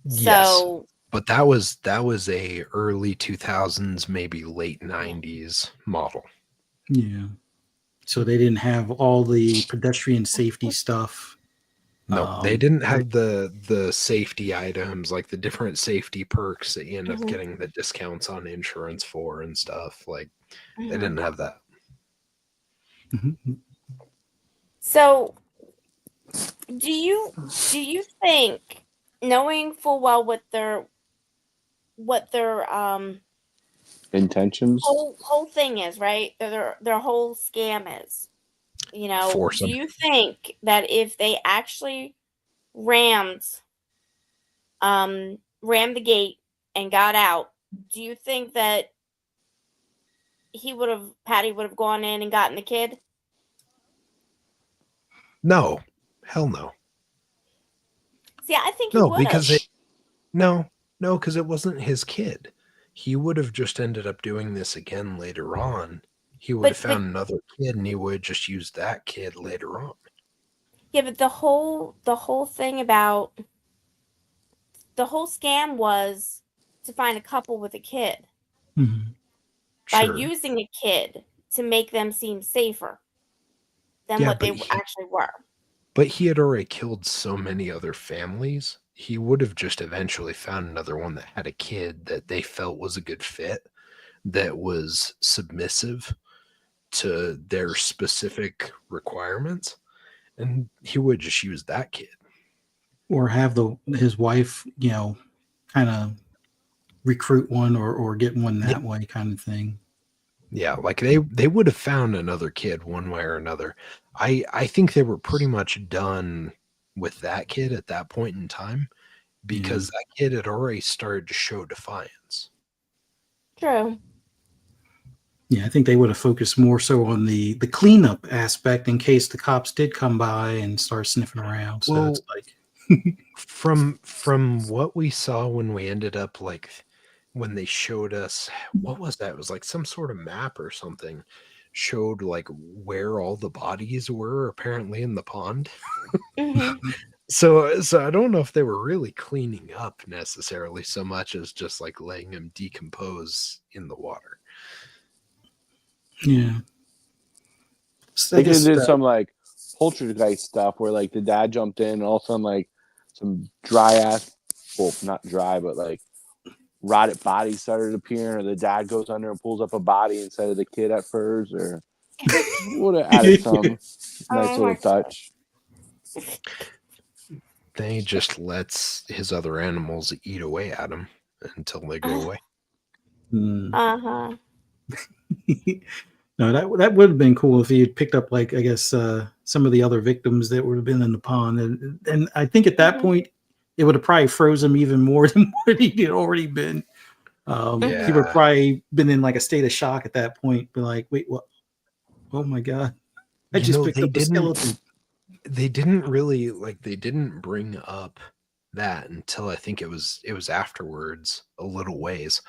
Yes. So, but that was a early 2000s, maybe late 90s model. Yeah. So they didn't have all the pedestrian safety stuff. No, they didn't have the safety items, like the different safety perks that you end up getting the discounts on insurance for and stuff. Like, they didn't have that. So, do you think, knowing full well what their intentions, whole thing is, right? Their whole scam is, do you think that if they actually rammed the gate and got out, do you think that Patty would have gone in and gotten the kid? No, hell no. See, I think he would have. Because it wasn't his kid. He would have just ended up doing this again later on He would have found another kid, and he would have just used that kid later on. Yeah, but the whole thing about the whole scam was to find a couple with a kid by Sure. using a kid to make them seem safer than what they actually were. But he had already killed so many other families. He would have just eventually found another one that had a kid that they felt was a good fit, that was submissive to their specific requirements, and he would just use that kid. Or have his wife, kind of recruit one or get one that way, kind of thing. Yeah, like they would have found another kid one way or another. I think they were pretty much done with that kid at that point in time, because that kid had already started to show defiance. True. Yeah, I think they would have focused more so on the cleanup aspect in case the cops did come by and start sniffing around. So it's like from what we saw when we ended up, like, when they showed us, what was that? It was like some sort of map or something, showed like where all the bodies were apparently in the pond. So I don't know if they were really cleaning up necessarily so much as just like letting them decompose in the water. Yeah. So they did some like poltergeist stuff where like the dad jumped in and all of a sudden like some dry ass, well, not dry, but like rotted bodies started appearing, or the dad goes under and pulls up a body instead of the kid at first, or would have added some nice little touch. Then he just lets his other animals eat away at him until they go away. Uh-huh. No, that would have been cool if he had picked up, like, I guess, some of the other victims that would have been in the pond. And I think at that point, it would have probably froze him even more than what he had already been. He would have probably been in like a state of shock at that point. Be like, wait, what? Oh my God. I just picked up a skeleton. They didn't really, like, they didn't bring up that until I think it was afterwards a little ways.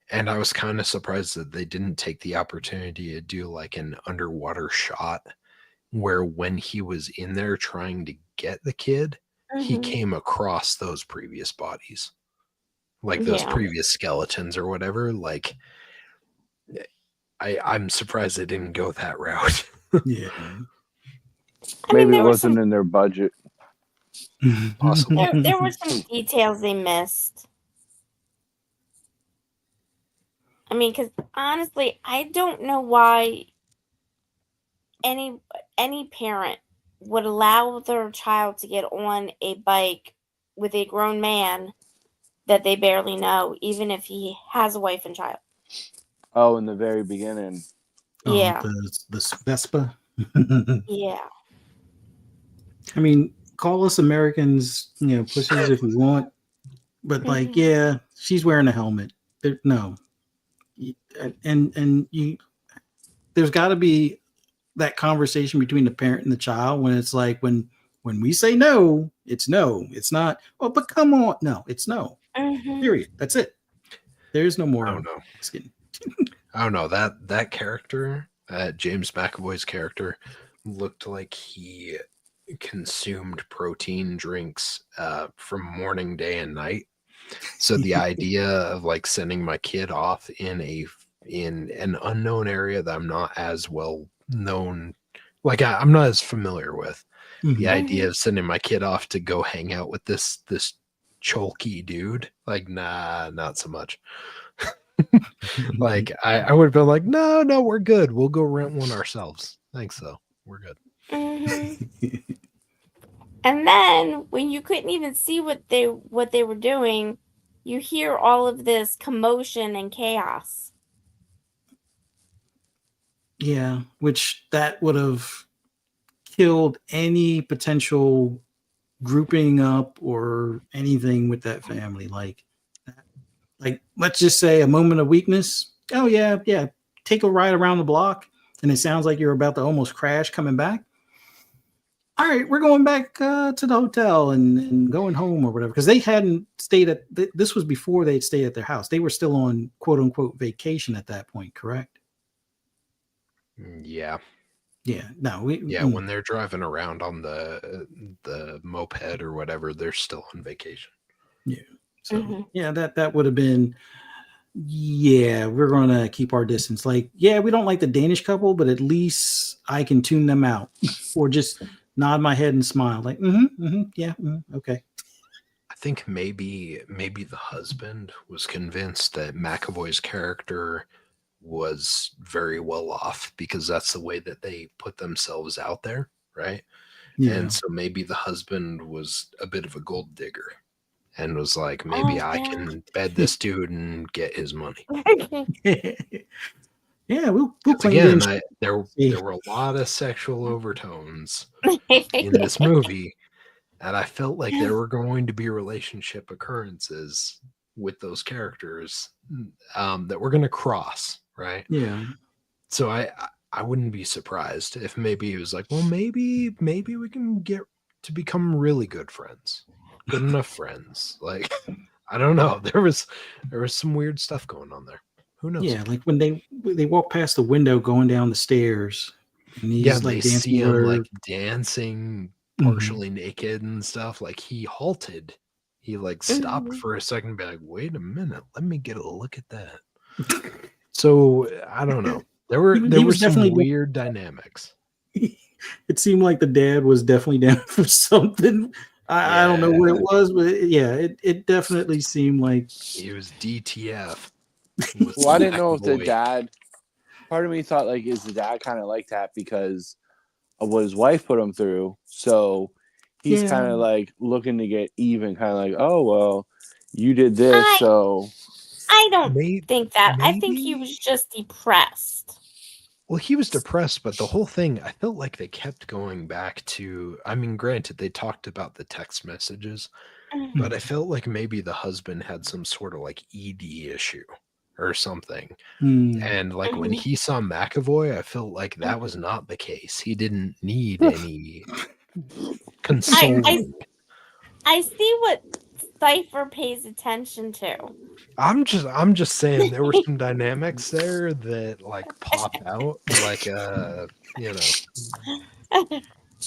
And I was kind of surprised that they didn't take the opportunity to do like an underwater shot where when he was in there trying to get the kid, he came across those previous bodies, like those previous skeletons or whatever. Like, I'm surprised they didn't go that route. Yeah. Maybe it wasn't in their budget. Possibly. There were some details they missed. I mean, because honestly, I don't know why any parent would allow their child to get on a bike with a grown man that they barely know, even if he has a wife and child. Oh, in the very beginning. Yeah. The Vespa. Yeah. I mean, call us Americans, pussies if we want, but like, yeah, she's wearing a helmet. No. And there's got to be that conversation between the parent and the child when it's like, when we say no, it's no. It's not, oh, but come on. No, it's no. Period. That's it. There's no more. I don't know. I don't know. That character, James McAvoy's character, looked like he consumed protein drinks from morning, day, and night. So the idea of like sending my kid off in an unknown area that I'm not as well known, like I'm not as familiar with, the idea of sending my kid off to go hang out with this chalky dude, like, nah, not so much. Like I would have been like, no, we're good. We'll go rent one ourselves. Thanks, though. We're good. And then when you couldn't even see what they were doing, you hear all of this commotion and chaos. Yeah, which that would have killed any potential grouping up or anything with that family. Like let's just say a moment of weakness. Oh yeah, take a ride around the block, and it sounds like you're about to almost crash coming back. All right, we're going back to the hotel and going home or whatever, because they hadn't stayed at. This was before they'd stayed at their house. They were still on quote unquote vacation at that point, correct? Yeah. Yeah, no, When they're driving around on the moped or whatever, they're still on vacation. Yeah. So that would have been. Yeah, we're gonna keep our distance. Like, yeah, we don't like the Danish couple, but at least I can tune them out, or just nod my head and smile, like, yeah, okay. I think maybe the husband was convinced that McAvoy's character was very well off because that's the way that they put themselves out there, right? Yeah. And so maybe the husband was a bit of a gold digger and was like, maybe I can bed this dude and get his money. Yeah, we'll claim Again, them. there were a lot of sexual overtones in this movie, and I felt like there were going to be relationship occurrences with those characters that were going to cross, right? Yeah. So I wouldn't be surprised if maybe he was like, well, maybe we can get to become really good friends, good enough friends. Like, I don't know. There was some weird stuff going on there. Who knows? Yeah, like when they walk past the window going down the stairs, and he's like they dancing see with him her. like dancing partially naked and stuff. Like he halted. He like stopped for a second and be like, wait a minute, let me get a look at that. So I don't know. There were some weird dynamics. It seemed like the dad was definitely down for something. I don't know what it was, but it definitely seemed like he was DTF. Well, I didn't know if the dad. Part of me thought, like, is the dad kind of like that because of what his wife put him through? So he's kind of like looking to get even, kind of like, oh well, you did this, so. I don't think that. Maybe. I think he was just depressed. Well, he was depressed, but the whole thing, I felt like they kept going back to, I mean, granted, they talked about the text messages, but I felt like maybe the husband had some sort of like ED issue or something. And like when he saw McAvoy, I felt like that was not the case. He didn't need any consoling. I see what Cypher pays attention to. I'm just saying there were some dynamics there that like pop out like a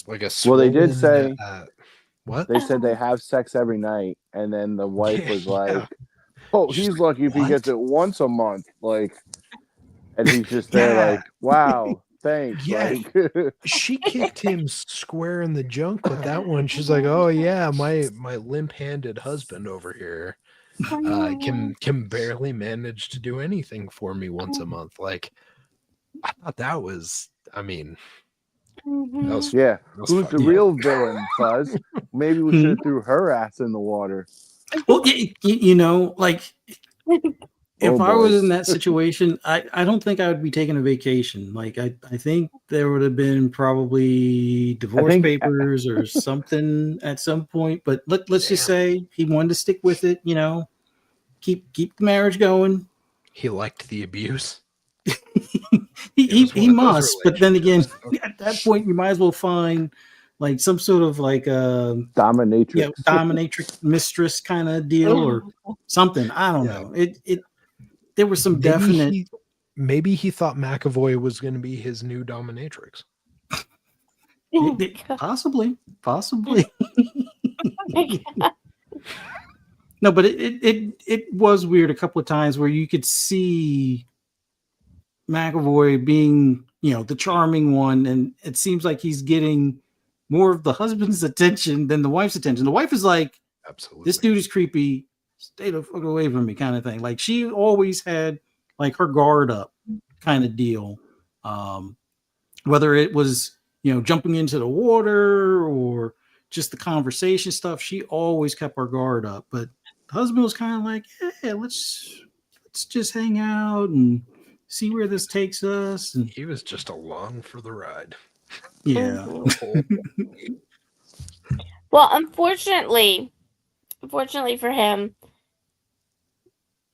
like a swollen, well, they did say what they said they have sex every night, and then the wife was like, "Oh, he's lucky if he gets it once a month." Like, and he's just there like, "Wow, thanks." Yeah, like, she kicked him square in the junk with that one. She's like, "Oh yeah, my limp-handed husband over here can barely manage to do anything for me once a month." Like, I thought that was, I mean, that was, who's the real villain, Fuzz? Maybe we should have threw her ass in the water. Well, you know, like if I was in that situation, I don't think I would be taking a vacation. Like I think there would have been probably divorce papers or something at some point. But let's just say he wanted to stick with it. You know, keep the marriage going. He liked the abuse. he must, but then again, at that point, you might as well find like some sort of like dominatrix, dominatrix mistress kind of deal or something. I don't know. It there was some definite. Maybe he thought McAvoy was going to be his new dominatrix. Possibly. No, but it was weird a couple of times where you could see McAvoy being, the charming one, and it seems like he's getting more of the husband's attention than the wife's attention. The wife is like, absolutely, this dude is creepy, stay the fuck away from me, kind of thing. Like she always had like her guard up kind of deal. Whether it was, jumping into the water or just the conversation stuff, she always kept her guard up. But the husband was kind of like, yeah, let's just hang out and see where this takes us. And he was just along for the ride. Yeah. Well, unfortunately for him,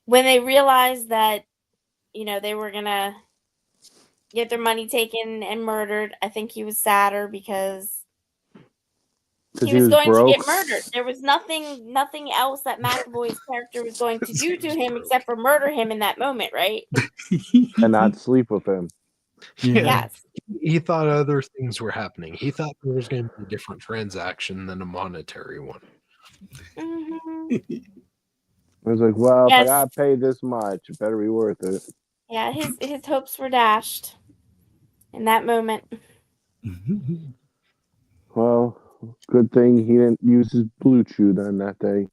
when they realized that, they were gonna get their money taken and murdered, I think he was sadder because he was going to get murdered. There was nothing else that McAvoy's character was going to do to him except for murder him in that moment, right? And not sleep with him. Yeah. Yes. He thought other things were happening. He thought there was going to be a different transaction than a monetary one. Hmm. It was like, well, if I Yes. gotta pay this much, it better be worth it. Yeah, his hopes were dashed in that moment. Well, good thing he didn't use his blue chew then that day.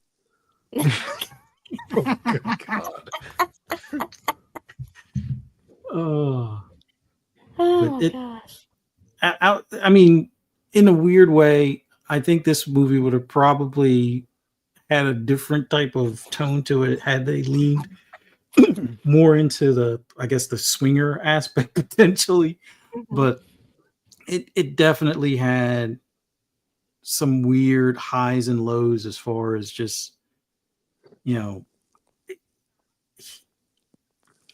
Oh, good God. Oh, Oh it. gosh. I mean, in a weird way, I think this movie would have probably had a different type of tone to it had they leaned more into the, I guess, the swinger aspect potentially. Hmm. But it definitely had some weird highs and lows as far as just, you know,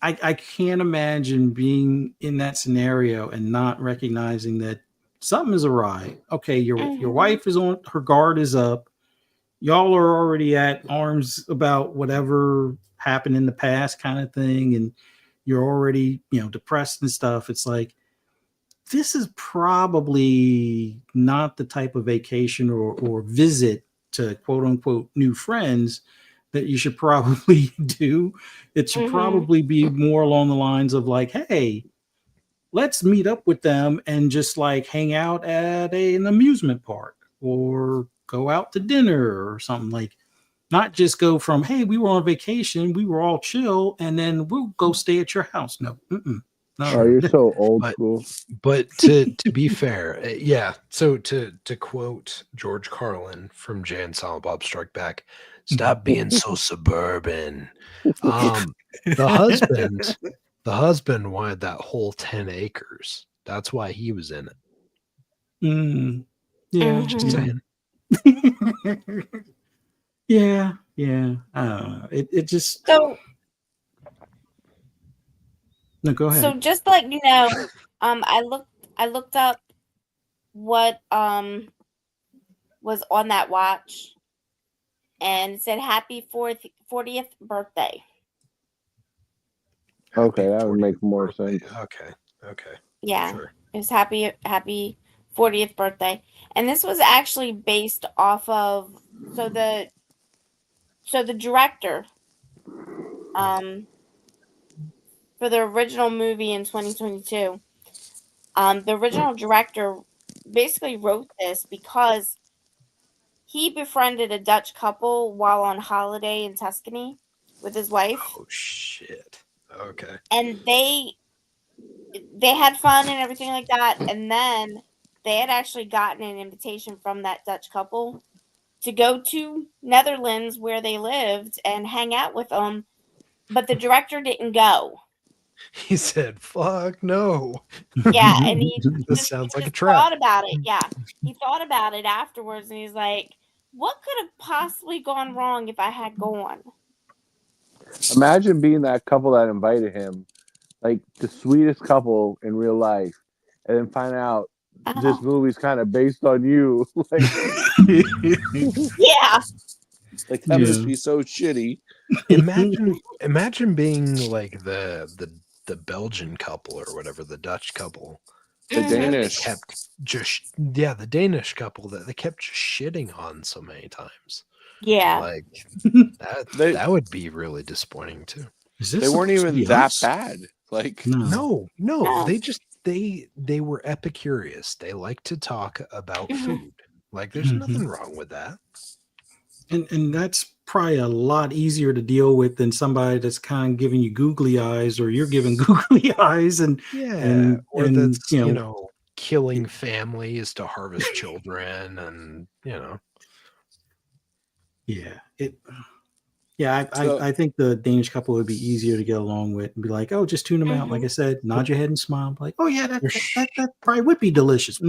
I can't imagine being in that scenario and not recognizing that something is awry. Okay, your Hmm. wife is on, her guard is up. Y'all are already at arms about whatever happened in the past, kind of thing, and you're already, depressed and stuff. It's like, this is probably not the type of vacation or visit to quote unquote new friends that you should probably do. It should Hmm. probably be more along the lines of like, hey, let's meet up with them and just like hang out at an amusement park or go out to dinner or something, like not just go from, hey, we were on vacation, we were all chill, and then we'll go stay at your house. No, no. Oh, Sure. you're so old But school. to be fair, yeah. So to quote George Carlin from Jay and Silent Bob Strike Back, stop being so suburban. The husband wanted that whole 10 acres. That's why he was in it. Yeah, Just Hmm. saying. yeah, yeah. I don't know. It just So no. Go ahead. just to let you know, I looked up what was on that watch, and it said happy 40th birthday. Okay, Happy that would 40th make more birthday. sense. Okay. Yeah. Sure. It was happy 40th birthday. And this was actually based off of so the director for the original movie in 2022, the original director basically wrote this because he befriended a Dutch couple while on holiday in Tuscany with his wife, Oh shit. Okay. and they had fun and everything like that, and then they had actually gotten an invitation from that Dutch couple to go to Netherlands where they lived and hang out with them, but the director didn't go. He said, "Fuck no." Yeah, and he This just sounds like a trap. thought about it. Yeah, he thought about it afterwards, and he's like, "What could have possibly gone wrong if I had gone?" Imagine being that couple that invited him, like the sweetest couple in real life, and then find out this Uh-huh. movie's kind of based on you. like, Yeah. like that must Yeah. be so shitty. Imagine being like the Belgian couple or whatever, the Dutch couple. The Mhm. Danish. Kept the Danish couple that they kept just shitting on so many times. Yeah. Like They that would be really disappointing too. Is this they weren't supposed to even be that us? bad. Like No. No, No. they just they were epicurious. They like to talk about Mhm. food. Like there's Mhm. nothing wrong with that. And that's probably a lot easier to deal with than somebody that's kind of giving you googly eyes, or you're giving googly eyes, and Yeah, or and that's, killing families to harvest children and, yeah, yeah, so I think the Danish couple would be easier to get along with and be like, oh, just tune them out. Like I Mhm. said, nod your head and smile. Like, oh yeah, there sh- that probably would be delicious.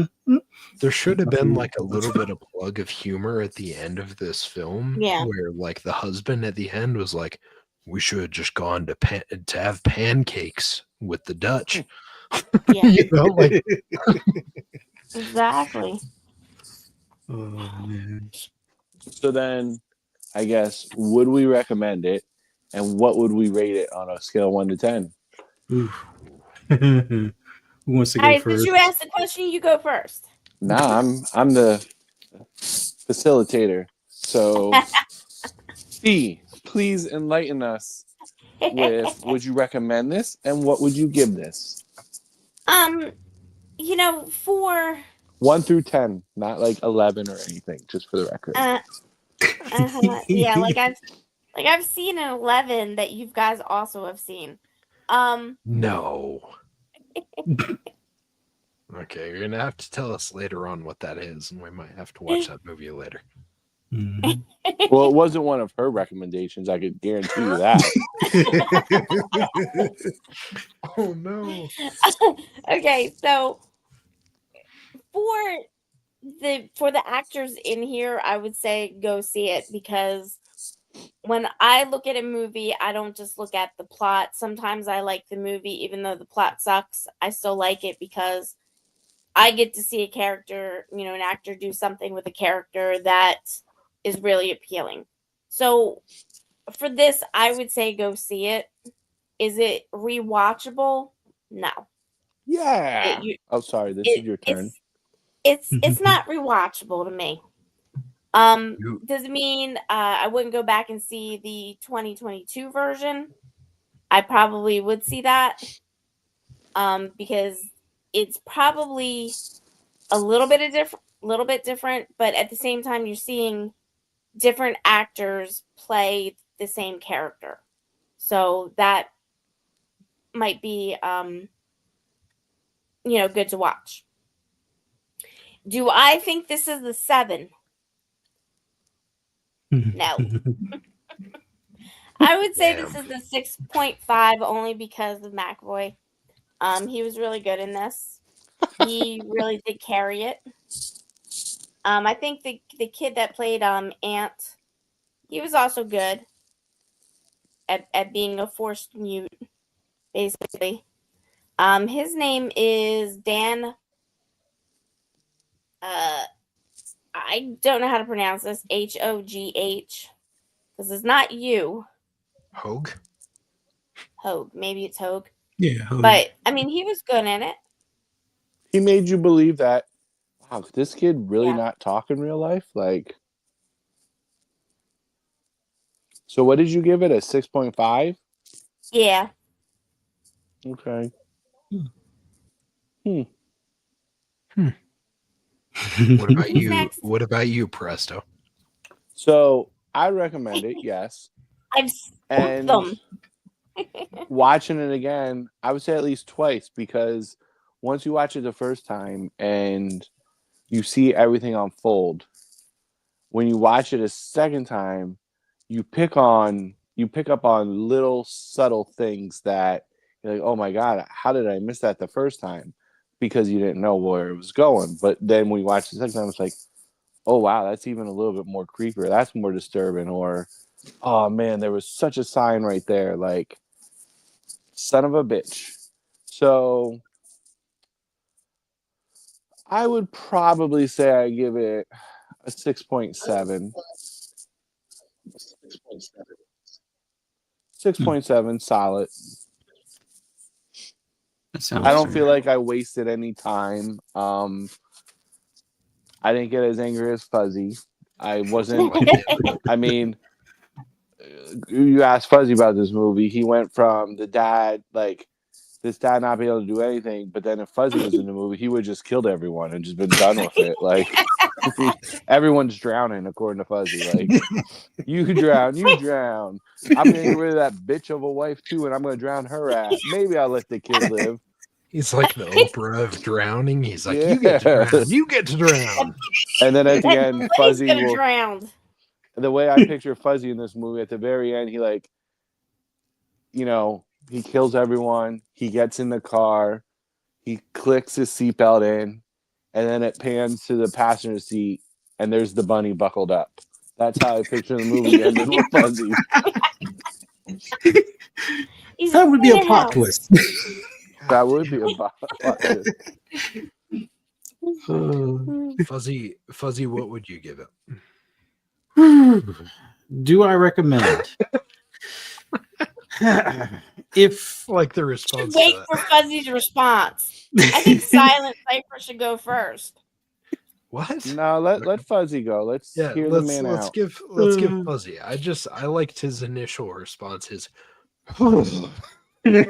there should have been Okay. like a little bit of plug of humor at the end of this film Yeah. where like the husband at the end was like, we should have just gone to have pancakes with the Dutch. Yeah. Like Exactly. Oh man. so then I guess would we recommend it, and what would we rate it on a scale of 1 to 10? Oof. Who wants to All go right, since first? you asked the question, you go first. Nah, I'm the facilitator. So, B, please enlighten us with: would you recommend this, and what would you give this? For 1 through 10, not like 11 or anything, just for the record. yeah, I've seen an 11 that you guys also have seen. No. Okay, you're gonna have to tell us later on what that is, and we might have to watch that movie later. Mhm. Well, it wasn't one of her recommendations. I could guarantee you that. Oh no. Okay, so for the actors in here, I would say go see it, because when I look at a movie, I don't just look at the plot. Sometimes I like the movie even though the plot sucks. I still like it because I get to see a character, an actor do something with a character that is really appealing. So for this, I would say go see it. Is it rewatchable? No. Yeah. You, Oh, sorry. This is your turn. it's not rewatchable to me. You, Does it mean I wouldn't go back and see the 2022 version? I probably would see that. Because it's probably a little bit different, but at the same time you're seeing different actors play the same character. So that might be good to watch. Do I think this is the 7? No. I would say this is the 6.5 only because of McAvoy. He was really good in this. He really did carry it. I think the kid that played Ant, he was also good at being a forced mute, basically. His name is Dan. I don't know how to pronounce this. Hogh, because it's not you. Hogue? Hogue. Maybe it's Hogue. Yeah. But I mean, he was good in it. He made you believe that, wow, could this kid really Yeah. not talk in real life? Like, so what did you give it? A 6.5? Yeah. Okay. What about Who's you? next? What about you, Presto? So I recommend it, yes. I've seen And them. watching it again, I would say at least twice, because once you watch it the first time and you see everything unfold, when you watch it a second time, you pick up on little subtle things that you're like, oh my God, how did I miss that the first time? Because you didn't know where it was going. But then when you watch it the second time, it's like, oh wow, that's even a little bit more creepy, or that's more disturbing, or oh man, there was such a sign right there, like, son of a bitch. So I would probably say I give it a 6.7. 6.7, solid. That sounds I don't fair. feel like I wasted any time. I didn't get as angry as Fuzzy. I wasn't. I mean, you asked Fuzzy about this movie. He went from the dad, like, this dad not being able to do anything, but then if Fuzzy was in the movie, he would have just killed everyone and just been done with it. Like, everyone's drowning, according to Fuzzy. Like, you drown. I'm gonna get rid of that bitch of a wife too, and I'm gonna drown her ass. Maybe I'll let the kid live. He's like the Oprah of drowning. He's like, Yeah. you get to drown. You get to drown. And then at the end, He's Fuzzy gonna will. drown. The way I picture Fuzzy in this movie, at the very end, he, like, he kills everyone. He gets in the car. He clicks his seatbelt in, and then it pans to the passenger seat, and there's the bunny buckled up. That's how I picture the movie ended with Fuzzy. He's That would be a in the plot house. twist. That would be a plot twist. Fuzzy, what would you give it? Do I recommend? if Like the Should response wait to for that. Fuzzy's response. I think Silent Cypher should go first. What? No, let Fuzzy go. Let's Yeah, hear the man let's out. give Fuzzy. I liked his initial response. His Would I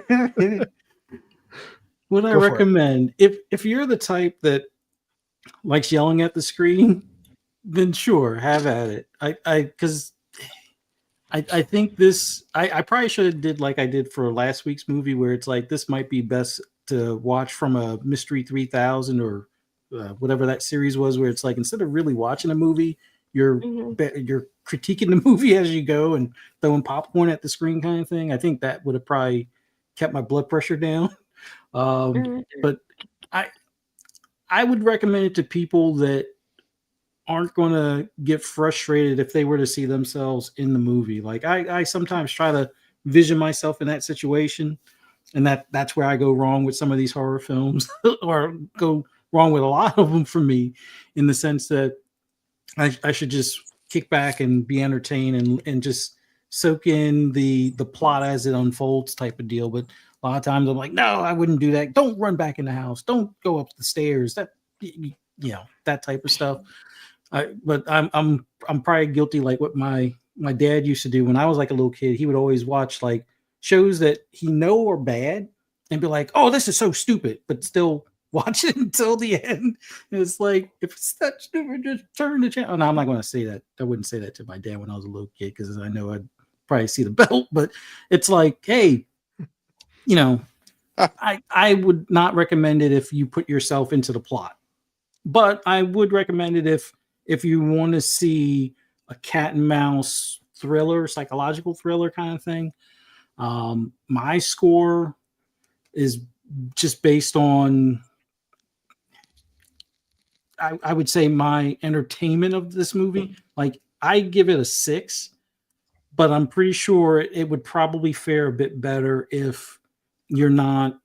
Go for it. recommend if you're the type that likes yelling at the screen, then sure, have at it. Because I think this I probably should have did like I did for last week's movie where it's like this might be best to watch from a Mystery 3000 or whatever that series was, where it's like instead of really watching a movie, you're you're critiquing the movie as you go and throwing popcorn at the screen kind of thing. I think that would have probably kept my blood pressure down. But I would recommend it to people that aren't going to get frustrated if they were to see themselves in the movie. Like I sometimes try to vision myself in that situation, and that's where I go wrong with some of these horror films, or go wrong with a lot of them for me, in the sense that I should just kick back and be entertained and just soak in the plot as it unfolds type of deal. But a lot of times I'm like, no, I wouldn't do that. Don't run back in the house. Don't go up the stairs. That that type of stuff. But I'm probably guilty like what my dad used to do when I was like a little kid. He would always watch like shows that he know are bad and be like, "Oh, this is so stupid," but still watch it until the end. And it's like, if it's that stupid, just turn the channel. No, I'm not going to say that. I wouldn't say that to my dad when I was a little kid because I know I'd probably see the belt. But it's like, hey, I would not recommend it if you put yourself into the plot. But I would recommend it if you want to see a cat and mouse thriller, psychological thriller kind of thing. My score is just based on, I would say, my entertainment of this movie. Like I give it a 6, but I'm pretty sure it would probably fare a bit better if you're not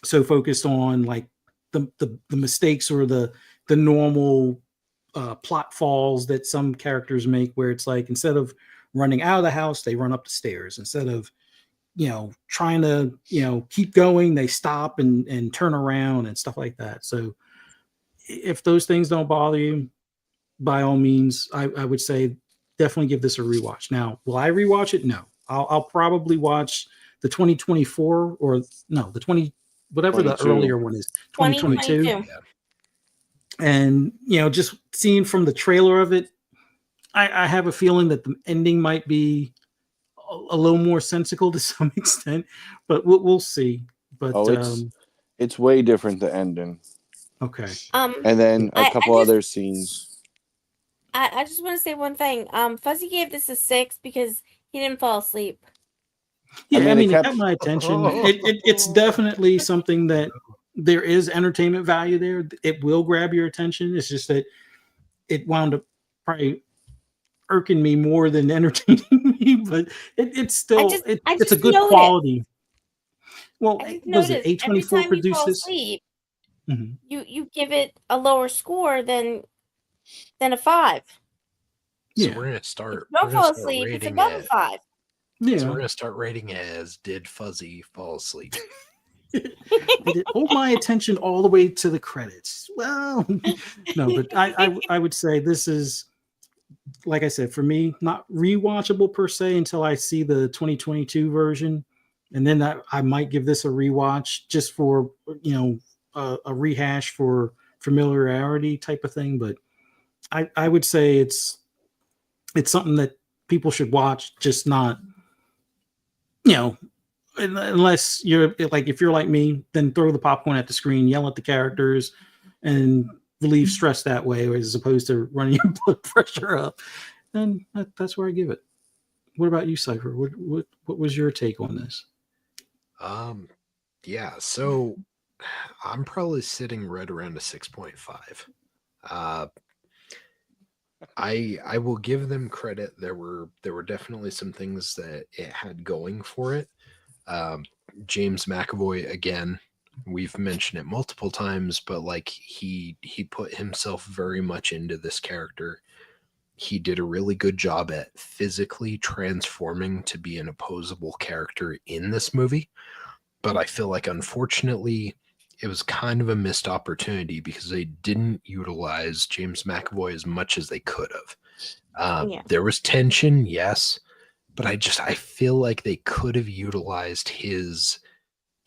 so focused on like the mistakes or the normal plot falls that some characters make, where it's like instead of running out of the house, they run up the stairs. Instead of trying to keep going, they stop and turn around and stuff like that. So if those things don't bother you, by all means, I would say definitely give this a rewatch. Now, will I rewatch it? No. I'll probably watch the 2024 or no, the 20 whatever the 22. earlier one is, 2022. 2022. And just seeing from the trailer of it, I have a feeling that the ending might be a little more sensical to some extent, but we'll see. But it's way different, the ending. Okay. And then a couple other scenes. I just want to say one thing. Fuzzy gave this a 6 because he didn't fall asleep. Yeah, I mean, it got my attention. It's definitely something that there is entertainment value there. It will grab your attention. It's just that it wound up probably irking me more than entertaining me, but it's still it's a good quality. Well, was it A24 produced this? Asleep, you give it a lower score than a 5. So we're gonna start. Don't fall asleep. It's above a 5. Yeah. So we're gonna start rating as did Fuzzy fall asleep? Did it hold my attention all the way to the credits? Well, no, but I would say this is, like I said, for me, not rewatchable per se until I see the 2022 version, and then I might give this a rewatch just for a rehash for familiarity type of thing. But I would say it's something that people should watch, just not unless you're like, if you're like me, then throw the popcorn at the screen, yell at the characters, and relieve stress that way, as opposed to running your blood pressure up. And that's where I give it. What about you, Cypher? What was your take on this? Yeah, so I'm probably sitting right around a 6.5. I will give them credit. There were definitely some things that it had going for it. James McAvoy, again, we've mentioned it multiple times, but like he put himself very much into this character. he did a really good job at physically transforming to be an opposable character in this movie. But I feel like, unfortunately, it was kind of a missed opportunity because they didn't utilize James McAvoy as much as they could have. Yeah. There was tension, yes, but I feel like they could have utilized his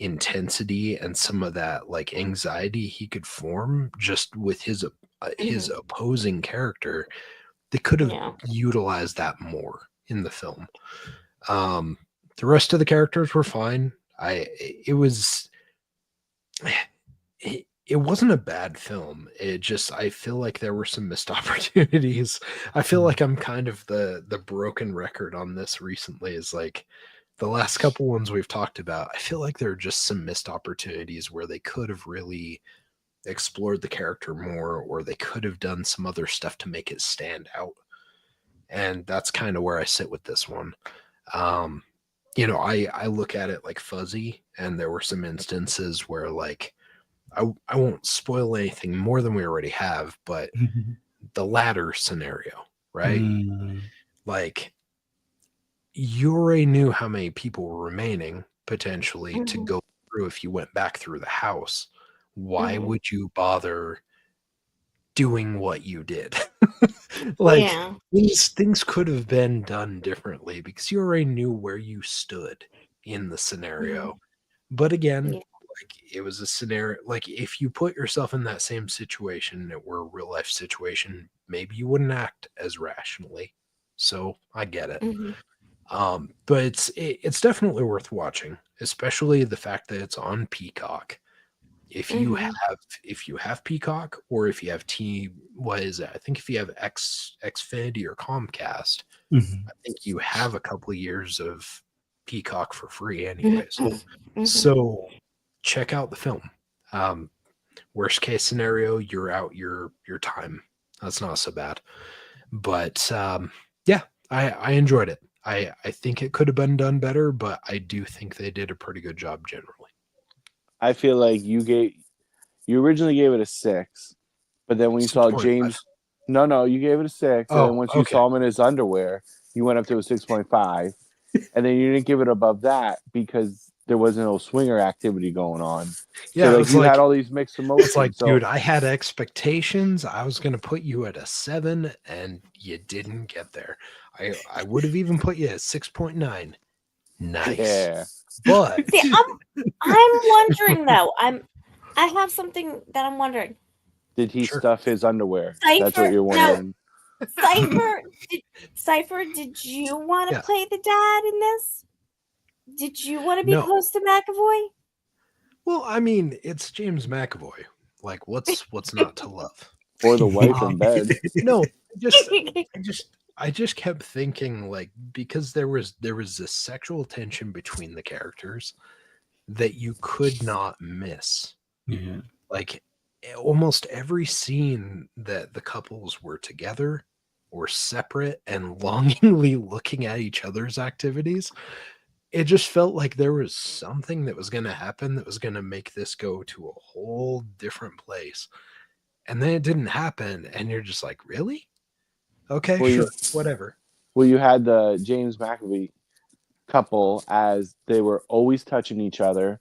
intensity and some of that like anxiety he could form just with his opposing character. They could have utilized that more in the film. The rest of the characters were fine. It wasn't a bad film. I feel like there were some missed opportunities. I feel like I'm kind of the broken record on this recently. Is like the last couple ones we've talked about. I feel like there are just some missed opportunities where they could have really explored the character more, or they could have done some other stuff to make it stand out. And that's kind of where I sit with this one. I look at it like fuzzy, and there were some instances where like I won't spoil anything more than we already have, but the ladder scenario, right? Like, you already knew how many people were remaining potentially to go through if you went back through the house. Why would you bother doing what you did? Like, things could have been done differently because you already knew where you stood in the scenario. But again, like, it was a scenario, like if you put yourself in that same situation, it were a real life situation, maybe you wouldn't act as rationally. So I get it. But it's definitely worth watching, especially the fact that it's on Peacock. If you have Peacock, or if you have what is it? I think if you have Xfinity or Comcast, I think you have a couple of years of Peacock for free anyways. So check out the film. Worst case scenario, you're out your time. That's not so bad. But yeah, I enjoyed it. I think it could have been done better, but I do think they did a pretty good job generally. I feel like you originally gave it a 6, but then when you saw 6.5. James, you gave it a 6, and then once you saw him in his underwear, you went up to a 6.5, and then you didn't give it above that because there wasn't no swinger activity going on. Yeah, so, like, you had all these mixed emotions. It's like, dude, I had expectations. I was gonna put you at a 7, and you didn't get there. I would have even put you at 6.9. Nice. Yeah. But see, I'm wondering though. I have something that I'm wondering. Did he stuff his underwear? Cypher, that's what you're wondering. No. Cypher, did you want to play the dad in this? Did you want to be close to McAvoy? Well, I mean, it's James McAvoy. Like, what's not to love? Or the wife in bed. No, I just kept thinking, like, because there was this sexual tension between the characters that you could not miss. Yeah. Like, almost every scene that the couples were together or separate and longingly looking at each other's activities, it just felt like there was something that was going to happen that was going to make this go to a whole different place. And then it didn't happen. And you're just like, really? Okay, sure, whatever. Well, you had the James McAvoy couple as they were always touching each other,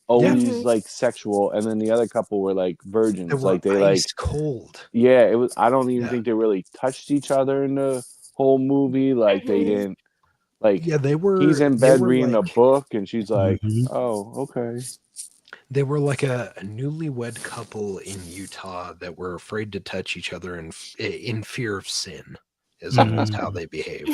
always like sexual, and then the other couple were like virgins. They ice cold. Yeah, it was. I don't even think they really touched each other in the whole movie. Like they didn't. Like, yeah, they were. He's in bed reading a book, and she's like, "Oh, okay." They were like a newlywed couple in Utah that were afraid to touch each other in fear of sin, is almost how they behaved.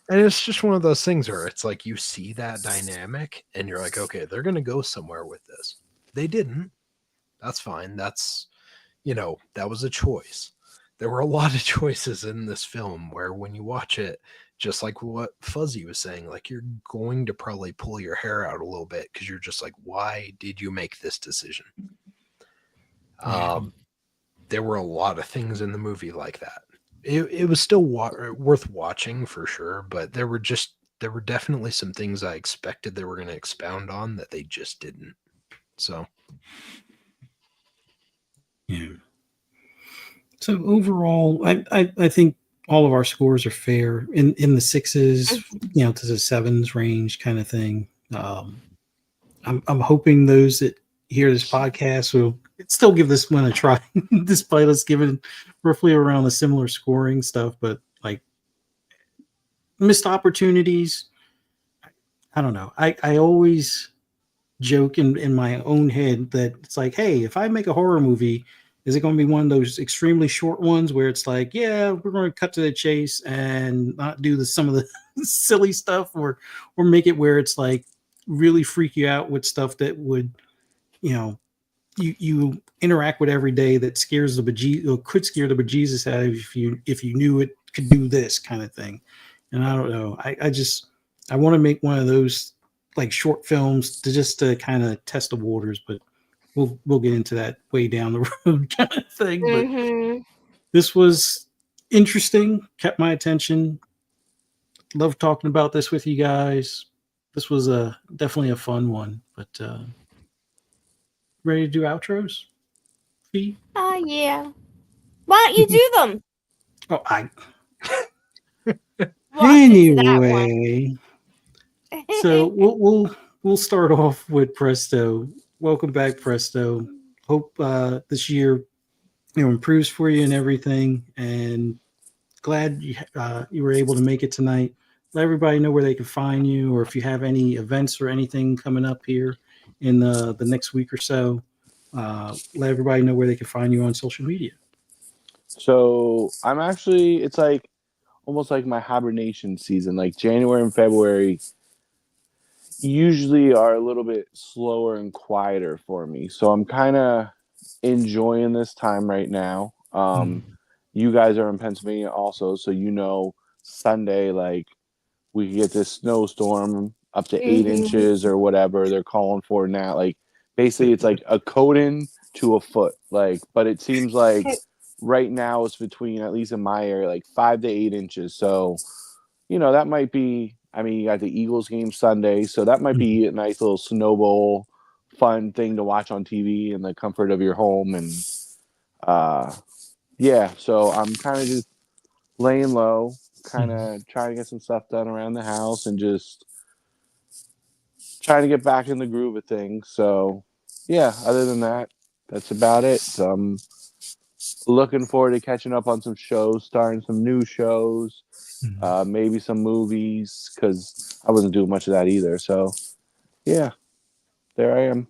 And it's just one of those things where it's like you see that dynamic, and you're like, okay, they're gonna go somewhere with this. They didn't. That's fine. That's, that was a choice. There were a lot of choices in this film where when you watch it, just like what Fuzzy was saying, like, you're going to probably pull your hair out a little bit because you're just like, why did you make this decision? There were a lot of things in the movie like that. It was still worth watching for sure, but there were definitely some things I expected they were going to expound on that they just didn't. So. Yeah. So overall, I think all of our scores are fair in the sixes, to the sevens range kind of thing. I'm hoping those that hear this podcast will still give this one a try, despite us giving roughly around a similar scoring stuff. But like missed opportunities, I don't know. I always joke in my own head that it's like, hey, if I make a horror movie, is it going to be one of those extremely short ones where it's like, yeah, we're going to cut to the chase and not do some of the silly stuff, or make it where it's like really freak you out with stuff that would, you know, you interact with every day that scares the bejesus or could scare the bejesus out of you if you knew it could do this kind of thing. And I don't know. I want to make one of those like short films to kind of test the waters, but we'll get into that way down the road kind of thing. But Mm-hmm. this was interesting, kept my attention. Love talking about this with you guys. This was definitely a fun one. But ready to do outros? Fee? Oh, yeah. Why don't you do them? Oh, Walk into that one. anyway. So we'll start off with Presto. Welcome back, Presto. Hope this year improves for you and everything. And glad you were able to make it tonight. Let everybody know where they can find you, or if you have any events or anything coming up here in the next week or so. Let everybody know where they can find you on social media. So I'm actually, it's like almost like my hibernation season. Like January and February usually are a little bit slower and quieter for me. So I'm kind of enjoying this time right now. You guys are in Pennsylvania also, so Sunday, like we could get this snowstorm up to 8 inches or whatever they're calling for now. Like basically it's like a coating to a foot. Like, but it seems like right now it's between, at least in my area, like 5 to 8 inches. So, that might be, I mean, you got the Eagles game Sunday, so that might be a nice little snowball fun thing to watch on TV in the comfort of your home. And yeah, so I'm kind of just laying low, kind of trying to get some stuff done around the house and just trying to get back in the groove of things. So yeah, other than that, that's about it. So I'm looking forward to catching up on some shows, starting some new shows, maybe some movies, because I wasn't doing much of that either. So yeah, there I am.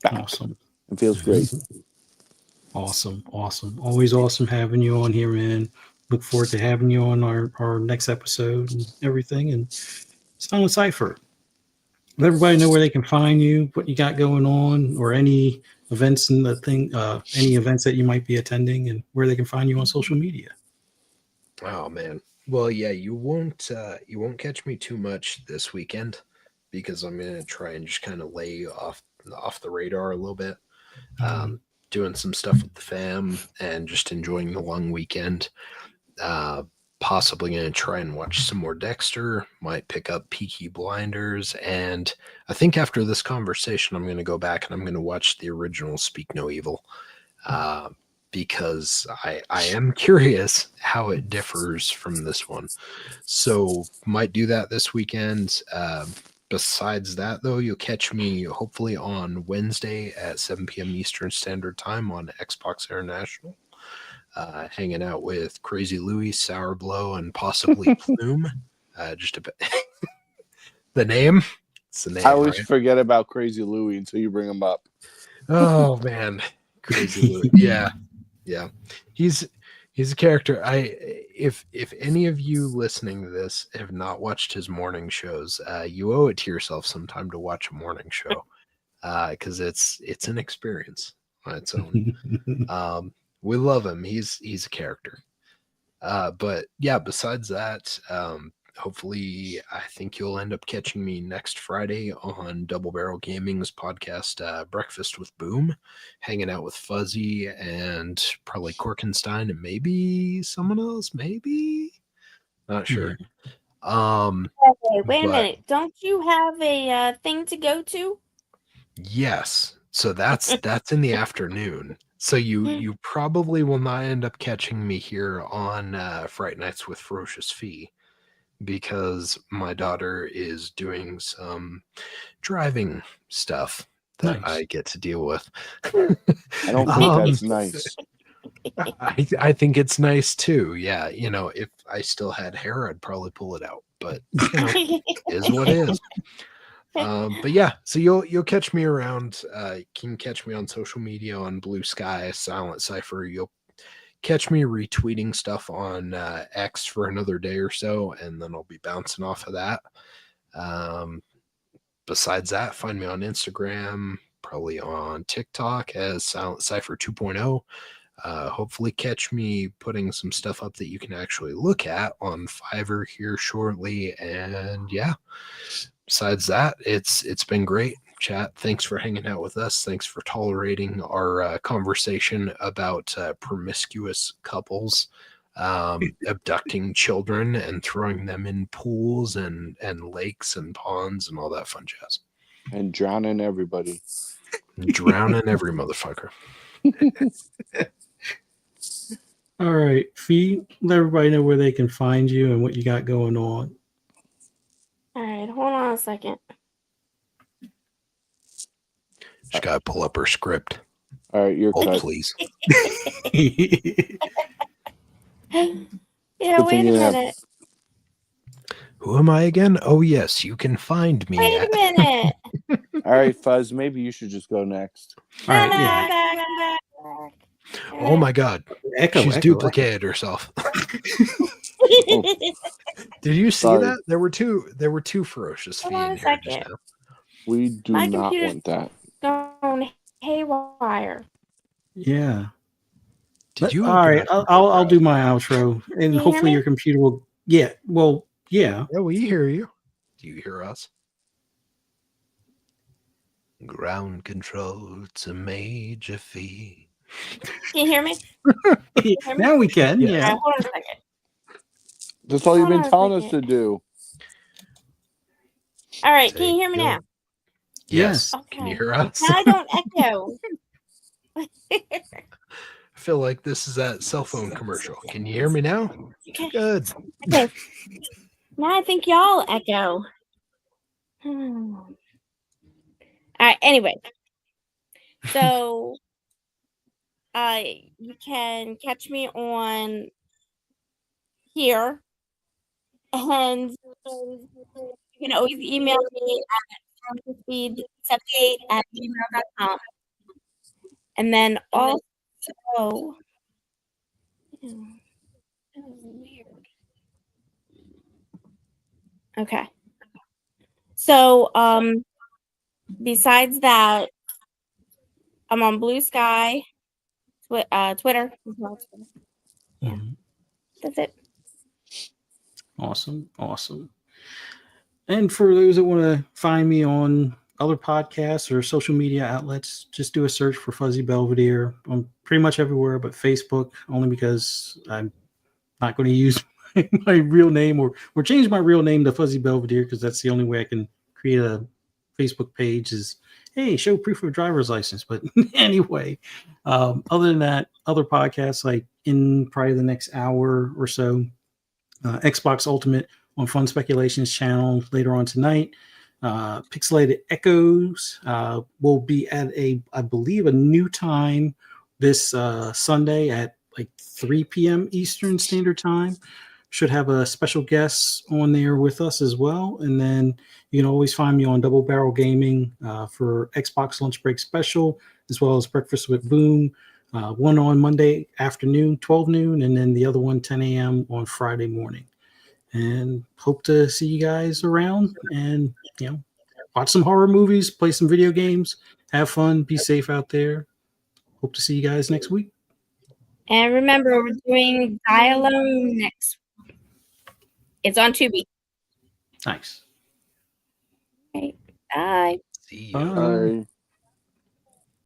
Back. Awesome. It feels great. Awesome. Always awesome having you on here, man. Look forward to having you on our next episode and everything. And Silent Cipher. Let everybody know where they can find you, what you got going on, or any events and any events that you might be attending, and where they can find you on social media. Oh man. Well, yeah, you won't catch me too much this weekend because I'm gonna try and just kind of lay off the radar a little bit. Doing some stuff with the fam and just enjoying the long weekend. Possibly going to try and watch some more Dexter, might pick up Peaky Blinders, and I think after this conversation, I'm going to go back and I'm going to watch the original Speak No Evil, because I am curious how it differs from this one. So might do that this weekend. Besides that, though, you'll catch me hopefully on Wednesday at 7 p.m. Eastern Standard Time on Xbox International, hanging out with Crazy Louie, Sour Blow, and possibly Plume. Just a bit. The name? It's the name. I always forget about Crazy Louie until you bring him up. Oh, man. Crazy Louie. Yeah. He's a character. If any of you listening to this have not watched his morning shows, you owe it to yourself sometime to watch a morning show, because it's an experience on its own. We love him. He's a character. But yeah, besides that, hopefully I think you'll end up catching me next Friday on Double Barrel Gaming's podcast, Breakfast with Boom, hanging out with Fuzzy and probably Korkenstein and maybe someone else, maybe. Not sure. Okay, wait a minute. Don't you have a thing to go to? Yes. So that's in the afternoon. So you probably will not end up catching me here on Fright Nights with Ferocious Fee, because my daughter is doing some driving stuff that Nice. I get to deal with. I don't think that's nice. I think it's nice too. Yeah, if I still had hair, I'd probably pull it out, but is what it is. But yeah, so you'll catch me around. You can catch me on social media on Blue Sky, Silent Cipher. You'll catch me retweeting stuff on X for another day or so, and then I'll be bouncing off of that. Besides that, find me on Instagram, probably on TikTok as Silent Cipher 2.0. Hopefully catch me putting some stuff up that you can actually look at on Fiverr here shortly. And yeah, besides that, it's been great. Chat, thanks for hanging out with us. Thanks for tolerating our conversation about promiscuous couples abducting children and throwing them in pools and lakes and ponds and all that fun jazz. And drowning everybody. Drowning every motherfucker. All right, Fee, let everybody know where they can find you and what you got going on. All right, hold on a second. She's got to pull up her script. All right, you're Oh, cut. please. Yeah, Good wait thing a you have- minute. Who am I again? Oh, yes, you can find me Wait a minute. All right, Fuzz, maybe you should just go next. All right, No, no, yeah. I'm back. I'm back. Oh my God. Echo, She's echo, duplicated herself. Did you see Sorry. that? There were two Ferocious Hold Fee on in a here just second. now. We do My not computer's- want that. Going haywire. Yeah. Did you? All open right, up I'll your do my outro, and you hear hopefully me? your computer will. Yeah. Well, yeah. Yeah, we hear you. Do you hear us? Ground control to Major Fee. Can you hear me? Now we can. Yeah. All Yeah. right, hold on a second. That's all you've Hold been on a telling us to second. do. All right, can you hear me Take now? it. Yes. Okay. Can you hear us? Now I don't echo. I feel like this is that cell phone commercial. Can you hear me now? Okay. Good. Okay. Now I think y'all echo. All right. Anyway, so you can catch me on here, and you can always email me at feed78@gmail.com. And then also, that was weird. Okay. So, besides that, I'm on Blue Sky, Twitter. Yeah, Mhm. that's it. Awesome. Awesome. And for those that want to find me on other podcasts or social media outlets, just do a search for Fuzzy Belvedere. I'm pretty much everywhere but Facebook, only because I'm not going to use my real name or change my real name to Fuzzy Belvedere, because that's the only way I can create a Facebook page is, hey, show proof of driver's license. But anyway, other than that, other podcasts like in probably the next hour or so, Xbox Ultimate on Fun Speculations channel later on tonight. Pixelated Echoes will be at I believe, a new time this Sunday at like 3 p.m. Eastern Standard Time. Should have a special guest on there with us as well. And then you can always find me on Double Barrel Gaming for Xbox Lunch Break Special, as well as Breakfast with Boom. One on Monday afternoon, 12 noon, and then the other one, 10 a.m. on Friday morning. And hope to see you guys around and, watch some horror movies, play some video games, have fun, be safe out there. Hope to see you guys next week. And remember, we're doing Dialogue next. It's on Tubi. Nice. Okay. Bye. See you. Bye. All right.